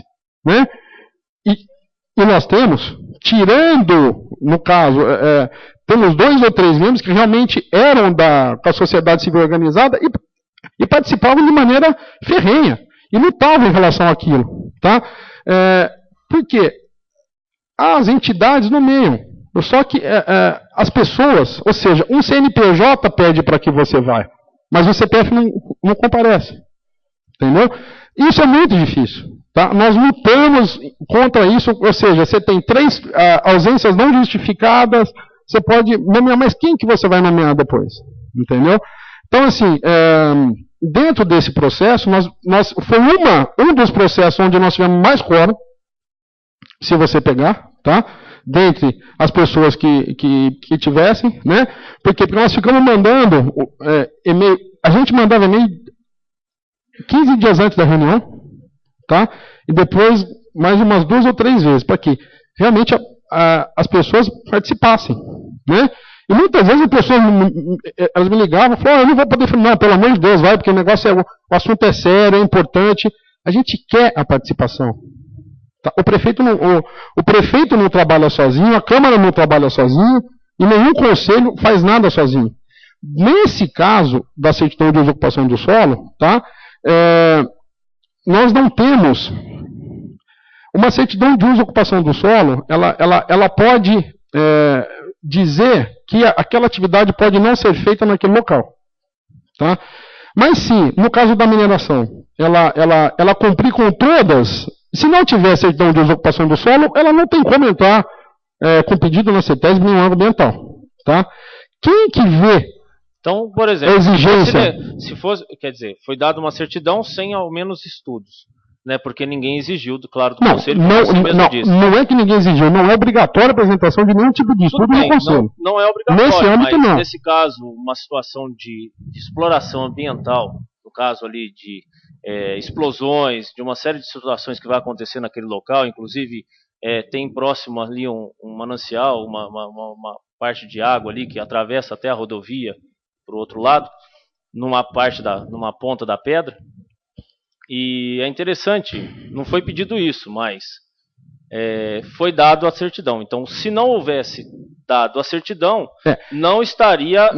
né? E nós temos, tirando, no caso, temos 2 ou 3 membros que realmente eram da sociedade civil organizada e participavam de maneira ferrenha e lutavam em relação àquilo. Tá? Porque as entidades nomeiam. Só que as pessoas, ou seja, um CNPJ pede para que você vá, mas o CPF não comparece. Entendeu? Isso é muito difícil. Tá? Nós lutamos contra isso, ou seja, você tem 3 ausências não justificadas, você pode nomear, mas quem que você vai nomear depois? Entendeu? Então, assim, dentro desse processo, foi um dos processos onde nós tivemos mais quórum, se você pegar, tá? Dentre as pessoas que tivessem, né? Porque nós ficamos mandando e-mail, a gente mandava e-mail 15 dias antes da reunião, tá? E depois mais umas 2 ou 3 vezes, para que realmente as pessoas participassem, né? E muitas vezes as pessoas elas me ligavam e falavam, eu não vou poder falar, não, pelo amor de Deus, vai, porque o assunto é sério, é importante. A gente quer a participação. Tá? O prefeito não trabalha sozinho, a Câmara não trabalha sozinho, e nenhum conselho faz nada sozinho. Nesse caso da certidão de uso e ocupação do solo, tá? Nós não temos uma certidão de uso e ocupação do solo, ela pode dizer que aquela atividade pode não ser feita naquele local. Tá? Mas se, no caso da mineração, ela cumprir com todas, se não tiver certidão de uso e ocupação do solo, ela não tem como entrar com pedido na CETESB nem no ambiental. Tá? Quem que vê então, por exemplo, exigência, se fosse, quer dizer, foi dada uma certidão sem ao menos estudos, né? Porque ninguém exigiu, claro, do conselho. Não é que ninguém exigiu, não é obrigatória a apresentação de nenhum tipo de estudo no conselho. Não é obrigatório, nesse âmbito, mas não. Nesse caso, uma situação de exploração ambiental, no caso ali de explosões, de uma série de situações que vai acontecer naquele local, inclusive tem próximo ali um manancial, uma parte de água ali que atravessa até a rodovia para o outro lado, numa ponta da pedra. E é interessante, não foi pedido isso, mas foi dado a certidão. Então, se não houvesse dado a certidão, não estaria,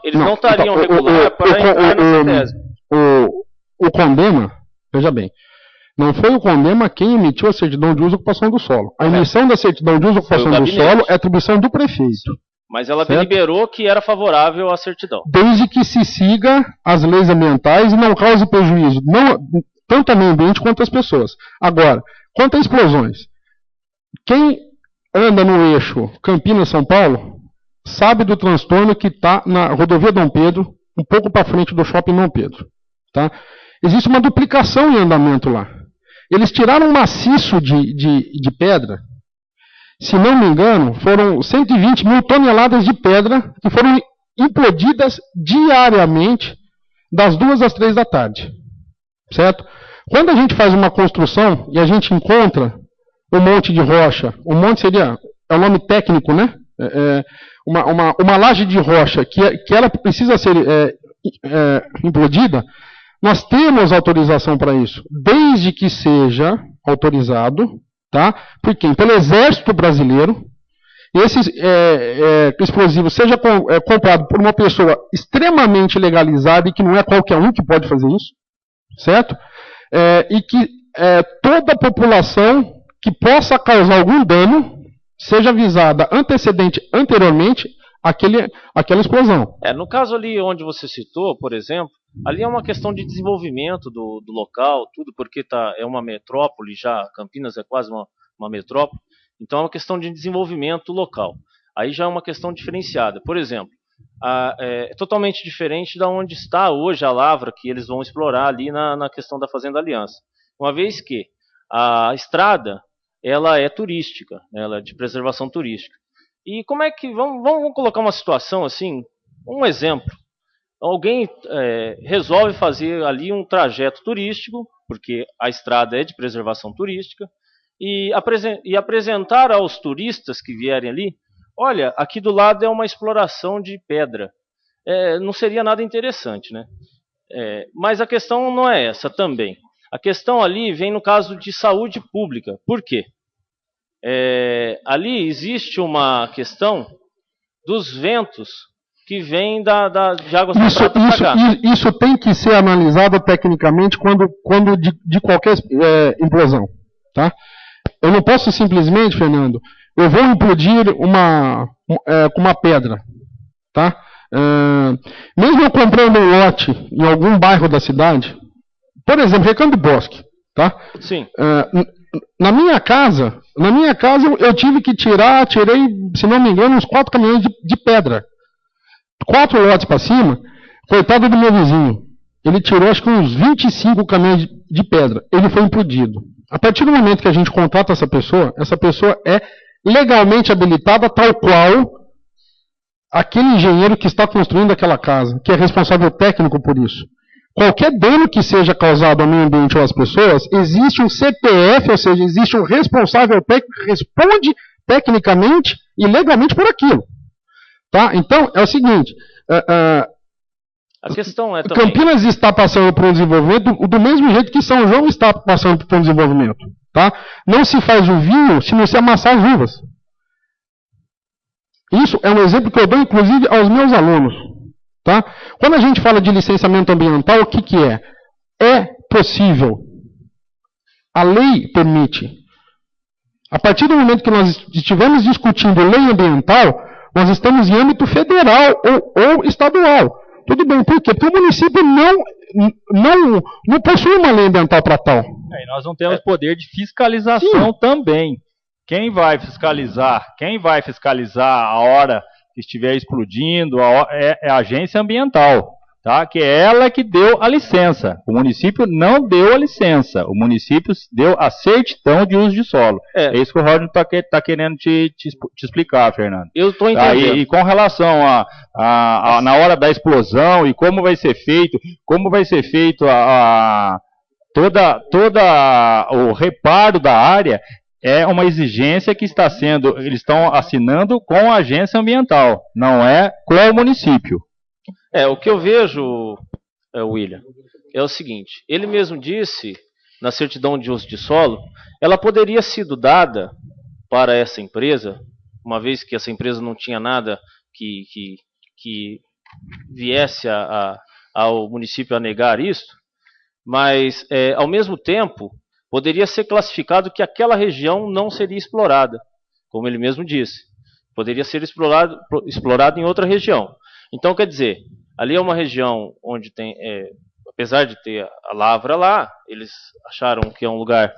eles não estariam regular para entrar na CETESB. O CONDEMA, veja bem, não foi o CONDEMA quem emitiu a certidão de uso e ocupação do solo. A emissão da certidão de uso e ocupação do solo é atribuição do prefeito. Mas ela deliberou que era favorável à certidão. Desde que se siga as leis ambientais e não cause prejuízo, tanto ao meio ambiente quanto às pessoas. Agora, quanto a explosões, quem anda no eixo Campinas-São Paulo sabe do transtorno que está na rodovia Dom Pedro, um pouco para frente do shopping Dom Pedro. Tá? Existe uma duplicação em andamento lá. Eles tiraram um maciço de pedra. Se não me engano, foram 120 mil toneladas de pedra que foram implodidas diariamente das 2 às 3 da tarde. Certo? Quando a gente faz uma construção e a gente encontra um monte de rocha, um monte seria, é o nome técnico, né? Uma laje de rocha que ela precisa ser implodida, nós temos autorização para isso, desde que seja autorizado, tá? Por quem? Pelo Exército Brasileiro. Esse explosivo seja comprado por uma pessoa extremamente legalizada e que não é qualquer um que pode fazer isso, certo? E que toda a população que possa causar algum dano seja avisada anteriormente àquela explosão. No caso ali onde você citou, por exemplo, ali é uma questão de desenvolvimento do local, tudo, porque é uma metrópole já, Campinas é quase uma metrópole, então é uma questão de desenvolvimento local. Aí já é uma questão diferenciada. Por exemplo, é totalmente diferente da onde está hoje a lavra que eles vão explorar ali na questão da Fazenda Aliança. Uma vez que a estrada ela é turística, né, ela é de preservação turística. E como é que, vamos colocar uma situação assim, um exemplo. Alguém resolve fazer ali um trajeto turístico, porque a estrada é de preservação turística, e apresentar aos turistas que vierem ali, olha, aqui do lado é uma exploração de pedra. Não seria nada interessante, né? Mas a questão não é essa também. A questão ali vem no caso de saúde pública. Por quê? Ali existe uma questão dos ventos que vêm de Águas da Prata para cá. Isso tem que ser analisado tecnicamente quando de qualquer implosão. Tá? Eu não posso simplesmente, Fernando, eu vou implodir com uma pedra, tá? Mesmo eu comprando um lote em algum bairro da cidade, por exemplo, Recanto do Bosque, tá? Sim. Na minha casa eu tive que tirei, se não me engano, uns 4 caminhões de pedra. 4 lotes para cima, coitado do meu vizinho. Ele tirou acho que uns 25 caminhões de pedra. Ele foi implodido. A partir do momento que a gente contrata essa pessoa é legalmente habilitada, tal qual aquele engenheiro que está construindo aquela casa, que é responsável técnico por isso. Qualquer dano que seja causado ao meio ambiente ou às pessoas, existe um CPF, ou seja, existe um responsável técnico que responde tecnicamente e legalmente por aquilo. Tá? Então, é o seguinte, a questão é também... Campinas está passando por um desenvolvimento do mesmo jeito que São João está passando por um desenvolvimento. Tá? Não se faz o vinho se não se amassar as uvas. Isso é um exemplo que eu dou, inclusive, aos meus alunos. Tá? Quando a gente fala de licenciamento ambiental, o que é? É possível. A lei permite. A partir do momento que nós estivermos discutindo lei ambiental, nós estamos em âmbito federal ou estadual. Tudo bem, por quê? Porque o município não possui uma lei ambiental para tal. E nós não temos poder de fiscalização também. Quem vai fiscalizar a hora que estiver explodindo é a agência ambiental, tá? Que é ela que deu a licença. O município não deu a licença. O município deu a certidão de uso de solo. É isso que o Rodney está querendo te explicar, Fernando. Eu estou entendendo. E com relação na hora da explosão e como vai ser feito, toda o reparo da área, é uma exigência que eles estão assinando com a agência ambiental, não é com o município. O que eu vejo, William, é o seguinte, ele mesmo disse, na certidão de uso de solo, ela poderia ser dada para essa empresa, uma vez que essa empresa não tinha nada que viesse ao município a negar isso, mas, ao mesmo tempo, poderia ser classificado que aquela região não seria explorada, como ele mesmo disse. Poderia ser explorado em outra região. Então, quer dizer, ali é uma região onde tem, apesar de ter a lavra lá, eles acharam que é um lugar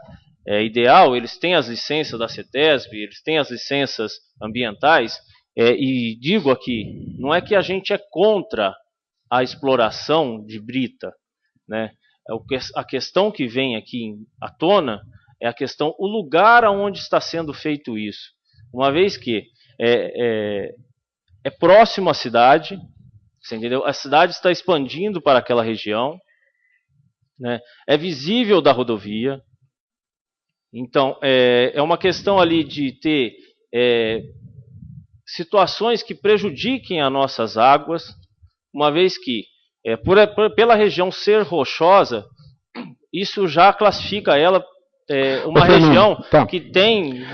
ideal, eles têm as licenças da CETESB, eles têm as licenças ambientais, e digo aqui, não é que a gente é contra a exploração de brita, né? A questão que vem aqui à tona é a questão, o lugar onde está sendo feito isso. Uma vez que é próximo à cidade, você entendeu? A cidade está expandindo para aquela região, né? É visível da rodovia. Então, é uma questão ali de ter situações que prejudiquem as nossas águas, uma vez que pela região ser rochosa, isso já classifica ela uma região que tem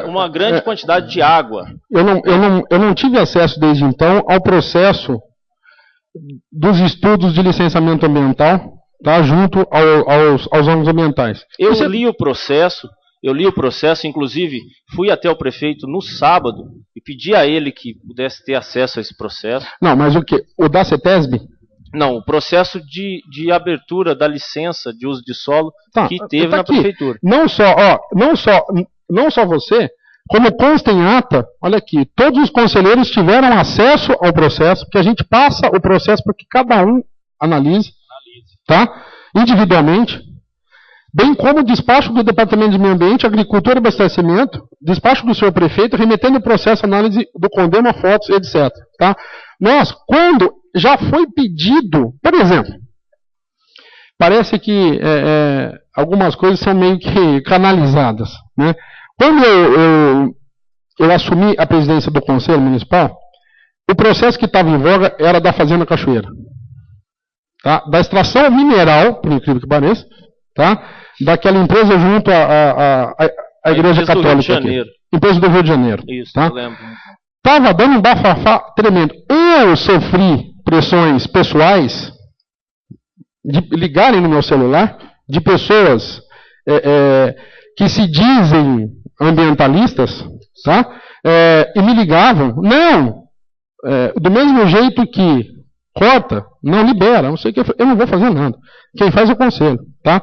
uma grande quantidade de água. Eu não tive acesso desde então ao processo dos estudos de licenciamento ambiental, tá, junto aos órgãos ambientais. Eu li o processo, inclusive fui até o prefeito no sábado e pedi a ele que pudesse ter acesso a esse processo. Não, mas o que? O da CETESB? Não, o processo de abertura da licença de uso de solo que teve na prefeitura. Não só você, como consta em ata, olha aqui, todos os conselheiros tiveram acesso ao processo, porque a gente passa o processo para que cada um analise. Tá? Individualmente, bem como o despacho do Departamento de Meio Ambiente, Agricultura e Abastecimento, despacho do senhor prefeito, remetendo o processo à análise do condeno, fotos, etc. Tá? Nós, quando já foi pedido, por exemplo, parece que algumas coisas são meio que canalizadas, né? Quando eu assumi a presidência do Conselho Municipal, o processo que estava em voga era da Fazenda Cachoeira. Tá? Da extração mineral, por incrível que pareça, tá? Daquela empresa junto à Igreja Católica aqui. Empresa do Rio de Janeiro. Isso, tá? Eu lembro. Estava dando um bafafá tremendo. Eu sofri pressões pessoais de ligarem no meu celular de pessoas que se dizem ambientalistas, tá? E me ligavam, não, do mesmo jeito que corta, não libera, não sei o que, eu não vou fazer nada. Quem faz é o conselho, tá?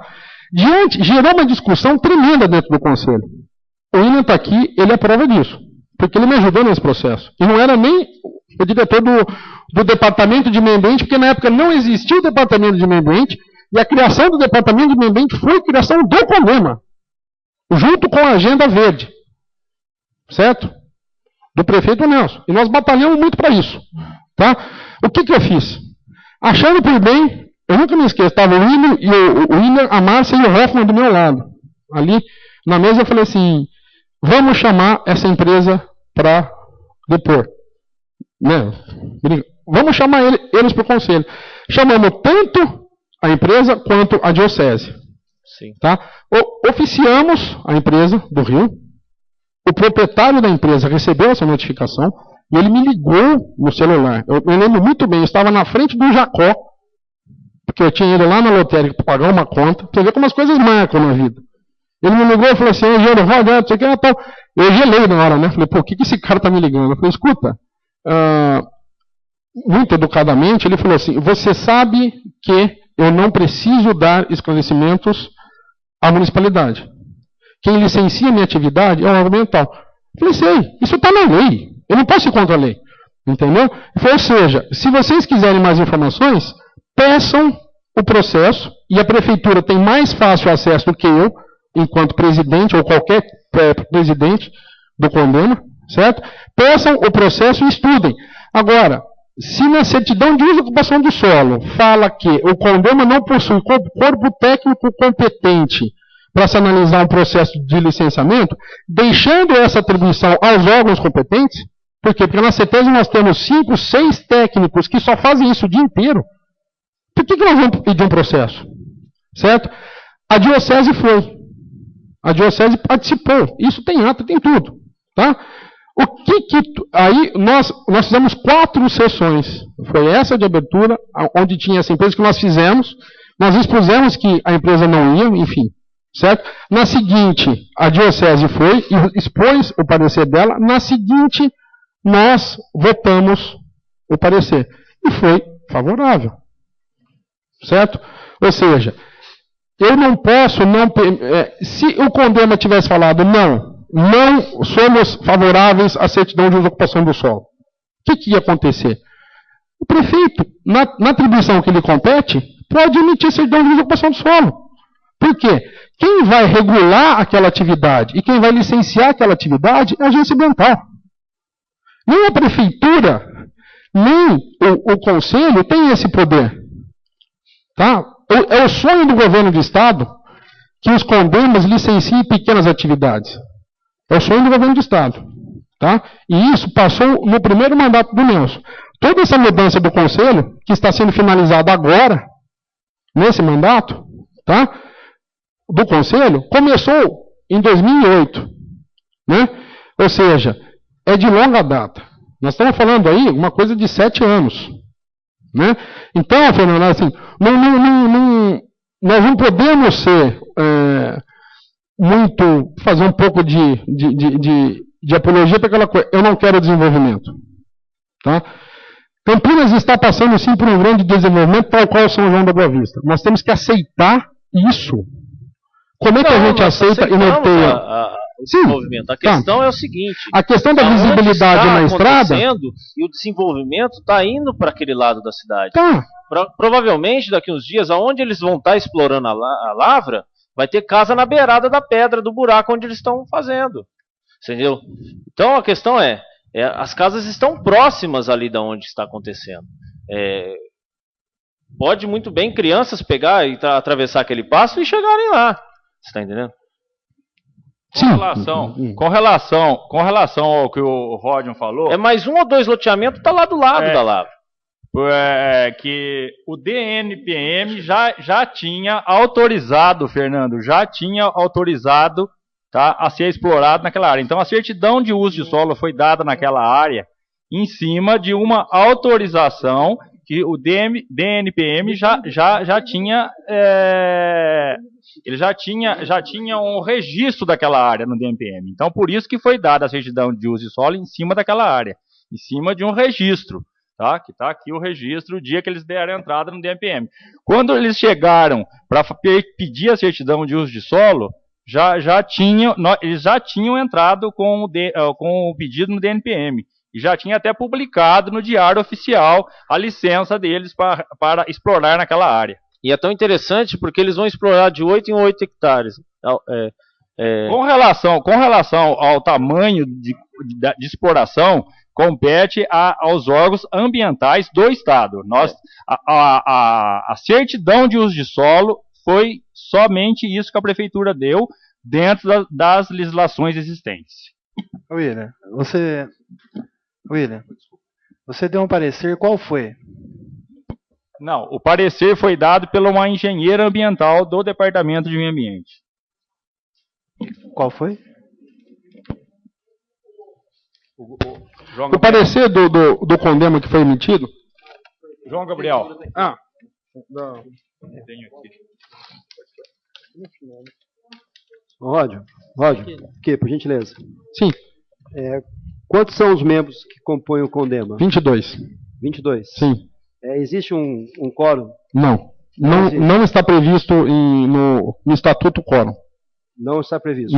Gerou uma discussão tremenda dentro do conselho. O William está aqui, ele é prova disso, porque ele me ajudou nesse processo. E não era nem o diretor do departamento de meio ambiente, porque na época não existia o departamento de meio ambiente, e a criação do departamento de meio ambiente foi a criação do CONDEMA, junto com a agenda verde, certo? Do prefeito Nelson. E nós batalhamos muito para isso, tá? O que eu fiz? Achando por bem, eu nunca me esqueço, estava o William, a Márcia e o Hoffman do meu lado. Ali na mesa eu falei assim, vamos chamar essa empresa para depor. Né? Vamos chamar eles para o conselho. Chamamos tanto a empresa quanto a diocese. Sim. Tá? Oficiamos a empresa do Rio. O proprietário da empresa recebeu essa notificação e ele me ligou no celular. Eu lembro muito bem, eu estava na frente do Jacó, porque eu tinha ido lá na lotérica para pagar uma conta. Você vê como as coisas marcam na vida. Ele me ligou e falou assim, engenheiro, Roda, você quer tal? Eu gelei na hora, né? Falei, pô, o que esse cara está me ligando? Eu falei, escuta, muito educadamente, ele falou assim, você sabe que eu não preciso dar esclarecimentos à municipalidade. Quem licencia minha atividade é o órgão ambiental. Eu falei, sei, isso está na lei. Eu não posso ir contra a lei. Entendeu? Ou seja, se vocês quiserem mais informações, peçam o processo, e a prefeitura tem mais fácil acesso do que eu, enquanto presidente, ou qualquer presidente do CONDEMA, certo? Peçam o processo e estudem. Agora, se na certidão de uso e ocupação do solo fala que o CONDEMA não possui corpo técnico competente para se analisar um processo de licenciamento, deixando essa atribuição aos órgãos competentes, por quê? Porque na CETESB nós temos 5, 6 técnicos que só fazem isso o dia inteiro. Por que nós vamos pedir um processo? Certo? A diocese foi. A diocese participou. Isso tem ata, tem tudo. Tá? Aí nós fizemos 4 sessões. Foi essa de abertura, onde tinha essa empresa que nós fizemos. Nós expusemos que a empresa não ia, enfim. Certo? Na seguinte, a diocese foi e expôs o parecer dela. Na seguinte, nós votamos o parecer. E foi favorável. Certo? Ou seja, eu não posso, se o CONDEMA tivesse falado não somos favoráveis à certidão de uso e ocupação do solo, o que ia acontecer? O prefeito, na atribuição que lhe compete, pode emitir certidão de uso e ocupação do solo. Por quê? Quem vai regular aquela atividade e quem vai licenciar aquela atividade é a agência ambiental. Nem a prefeitura, nem o conselho tem esse poder. Tá? É o sonho do governo do Estado que os CONDEMAs licenciem pequenas atividades. É o sonho do governo do Estado. Tá? E isso passou no primeiro mandato do Nelson. Toda essa mudança do conselho, que está sendo finalizada agora, nesse mandato, tá? Do conselho, começou em 2008. Né? Ou seja, é de longa data. Nós estamos falando aí uma coisa de 7 anos. Né? Então, Fernando, assim, nós não podemos ser fazer um pouco de apologia para aquela coisa. Eu não quero desenvolvimento. Tá? Campinas está passando sim por um grande desenvolvimento, tal qual São João da Boa Vista. Nós temos que aceitar isso. Como é que a gente aceita e norteia? Desenvolvimento. A questão é o seguinte: a questão da visibilidade na estrada e o desenvolvimento está indo para aquele lado da cidade. Tá. Provavelmente daqui uns dias, aonde eles vão estar explorando a lavra, vai ter casa na beirada da pedra do buraco onde eles estão fazendo. Entendeu? Então a questão as casas estão próximas ali da onde está acontecendo. Pode muito bem crianças pegar e atravessar aquele passo e chegarem lá. Você está entendendo? Com relação ao que o Rodion falou... É mais 1 ou 2 loteamentos, está lá do lado da lavra. Que o DNPM já tinha autorizado, Fernando, tá, a ser explorado naquela área. Então a certidão de uso de solo foi dada naquela área em cima de uma autorização que o DNPM já tinha ele já tinha um registro daquela área no DMPM. Então, por isso que foi dada a certidão de uso de solo em cima daquela área, em cima de um registro, tá? Que está aqui o registro, o dia que eles deram a entrada no DMPM. Quando eles chegaram para pedir a certidão de uso de solo, eles já tinham entrado com o pedido no DNPM. E já tinha até publicado no Diário Oficial a licença deles para explorar naquela área. E é tão interessante porque eles vão explorar de 8 em 8 hectares. Com relação ao tamanho de exploração, compete aos órgãos ambientais do Estado. A certidão de uso de solo foi somente isso que a Prefeitura deu dentro das legislações existentes. William, você deu um parecer, qual foi? Não, o parecer foi dado por uma engenheira ambiental do Departamento de Meio Ambiente. Qual foi? O parecer do condema que foi emitido? João Gabriel. Não. Tenho aqui. Roger, aqui, por gentileza. Sim. Quantos são os membros que compõem o condema? 22. 22? Sim. Existe um quórum? Não está previsto no Estatuto quórum. Não está previsto?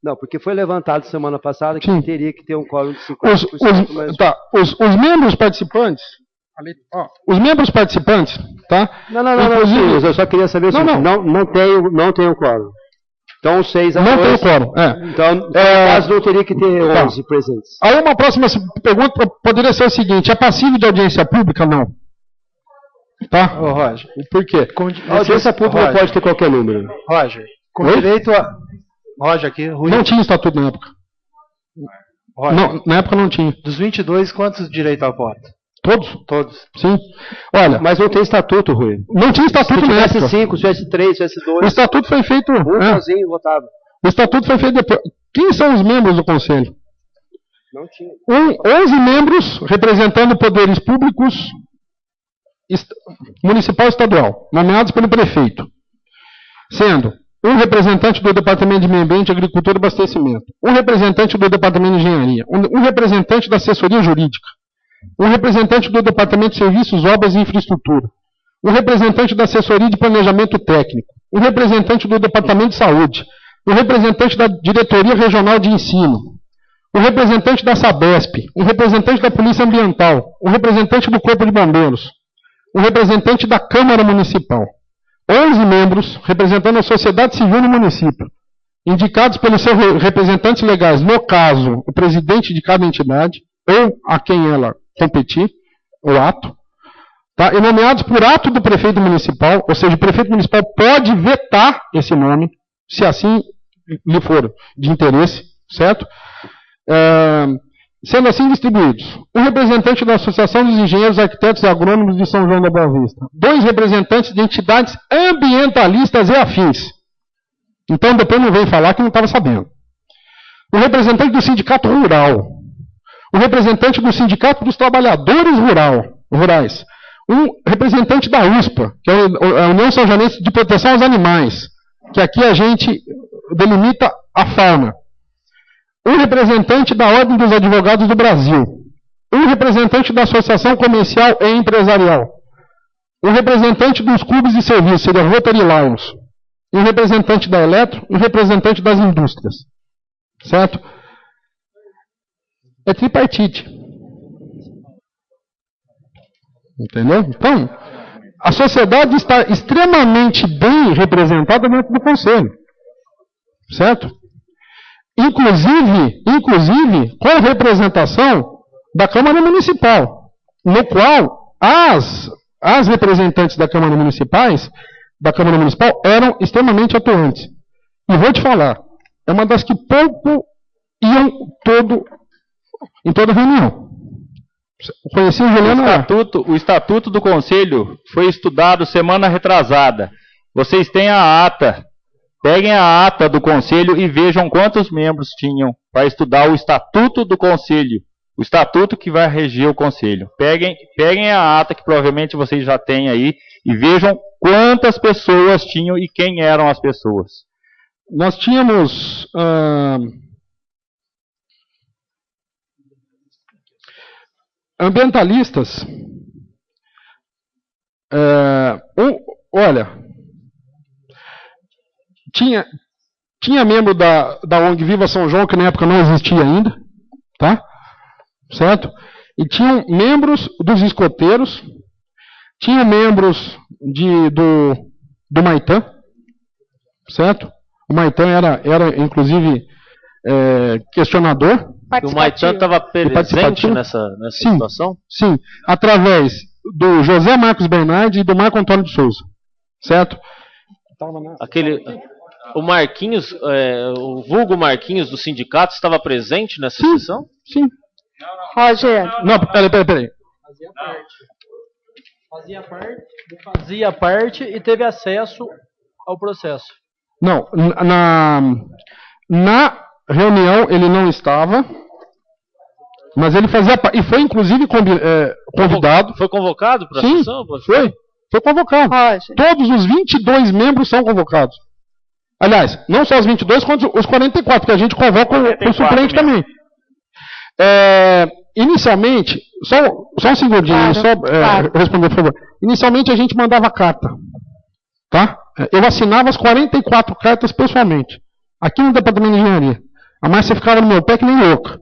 Não, porque foi levantado semana passada que teria que ter um quórum de 50%. Os membros participantes... Os membros participantes, tá? Não, eu só queria saber o seguinte, não tem um quórum. Então, 6 a 2. Não tem quórum, Então, no caso, não teria que ter 11 presentes. Aí uma próxima pergunta poderia ser o seguinte, é passível de audiência pública? Não. Tá? Roger. Por quê? A audiência pública pode ter qualquer número. Roger, com direito a... Roger aqui, Rui. Não tinha estatuto na época. Roger, na época não tinha. Dos 22, quantos direito ao voto? Todos? Sim. Olha, mas não tem estatuto, Rui. Não tinha estatuto na época. Se tivesse 5, se tivesse 3, se tivesse 2. O estatuto foi feito... sozinho votava. O estatuto foi feito depois. Quem são os membros do Conselho? Não tinha. 11 membros representando poderes públicos municipal e estadual, nomeados pelo prefeito. Sendo um representante do Departamento de Meio Ambiente, Agricultura e Abastecimento, um representante do Departamento de Engenharia, um representante da Assessoria Jurídica, um representante do Departamento de Serviços, Obras e Infraestrutura, um representante da Assessoria de Planejamento Técnico, um representante do Departamento de Saúde, um representante da Diretoria Regional de Ensino, um representante da Sabesp, um representante da Polícia Ambiental, um representante do Corpo de Bombeiros, um representante da Câmara Municipal. 11 membros representando a sociedade civil no município, indicados pelos seus representantes legais, no caso, o presidente de cada entidade, ou a quem ela competir, o ato, tá? E nomeados por ato do prefeito municipal, ou seja, o prefeito municipal pode vetar esse nome, se assim lhe for de interesse, certo? Sendo assim distribuídos, um representante da Associação dos Engenheiros, Arquitetos e Agrônomos de São João da Boa Vista, 2 representantes de entidades ambientalistas e afins. Então depois não vem falar que não estava sabendo. Um representante do Sindicato Rural, um representante do Sindicato dos Trabalhadores Rurais, um representante da USPA, que é a União São Joanense de Proteção aos Animais, que aqui a gente delimita a fauna, um representante da Ordem dos Advogados do Brasil, um representante da Associação Comercial e Empresarial, um representante dos clubes de serviço, seria Rotary Lions, um representante da Eletro, um representante das indústrias. Certo? É tripartite. Entendeu? Então, a sociedade está extremamente bem representada dentro do Conselho. Certo? Inclusive com representação da Câmara Municipal, no qual as representantes da Câmara Municipal eram extremamente atuantes. E vou te falar, é uma das que pouco iam em toda reunião. Conheci o Juliano. O estatuto do Conselho foi estudado semana retrasada. Vocês têm a ata. Peguem a ata do Conselho e vejam quantos membros tinham para estudar o Estatuto do Conselho. O Estatuto que vai reger o Conselho. Peguem a ata que provavelmente vocês já têm aí e vejam Quantas pessoas tinham e quem eram as pessoas? Nós tínhamos ambientalistas. Olha, tinha membro da ONG Viva São João, que na época não existia ainda, tá? Certo? E tinham membros dos escoteiros, tinham membros do Maitã, certo? O Maitã era inclusive, questionador. O Maitã estava presente nessa situação? Sim, através do José Marcos Bernardi e do Marco Antônio de Souza, certo? O Marquinhos, o vulgo Marquinhos do sindicato estava presente nessa sessão? Sim. Roger. Não, peraí. Fazia parte e teve acesso ao processo. Não, na reunião ele não estava, mas ele fazia parte, e foi inclusive convidado. Foi convocado para a sessão? Foi convocado. Roger. Todos os 22 membros são convocados. Aliás, não só os 22, quanto os 44, porque a gente convoca o suplente também. Inicialmente, só um segundinho, claro. Responder, por favor. Inicialmente a gente mandava carta, tá? Eu assinava as 44 cartas pessoalmente, aqui no departamento de engenharia. A Márcia ficava no meu pé que nem louca,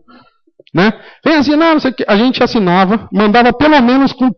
né? Vem assinar, não sei o que. A gente assinava, mandava pelo menos com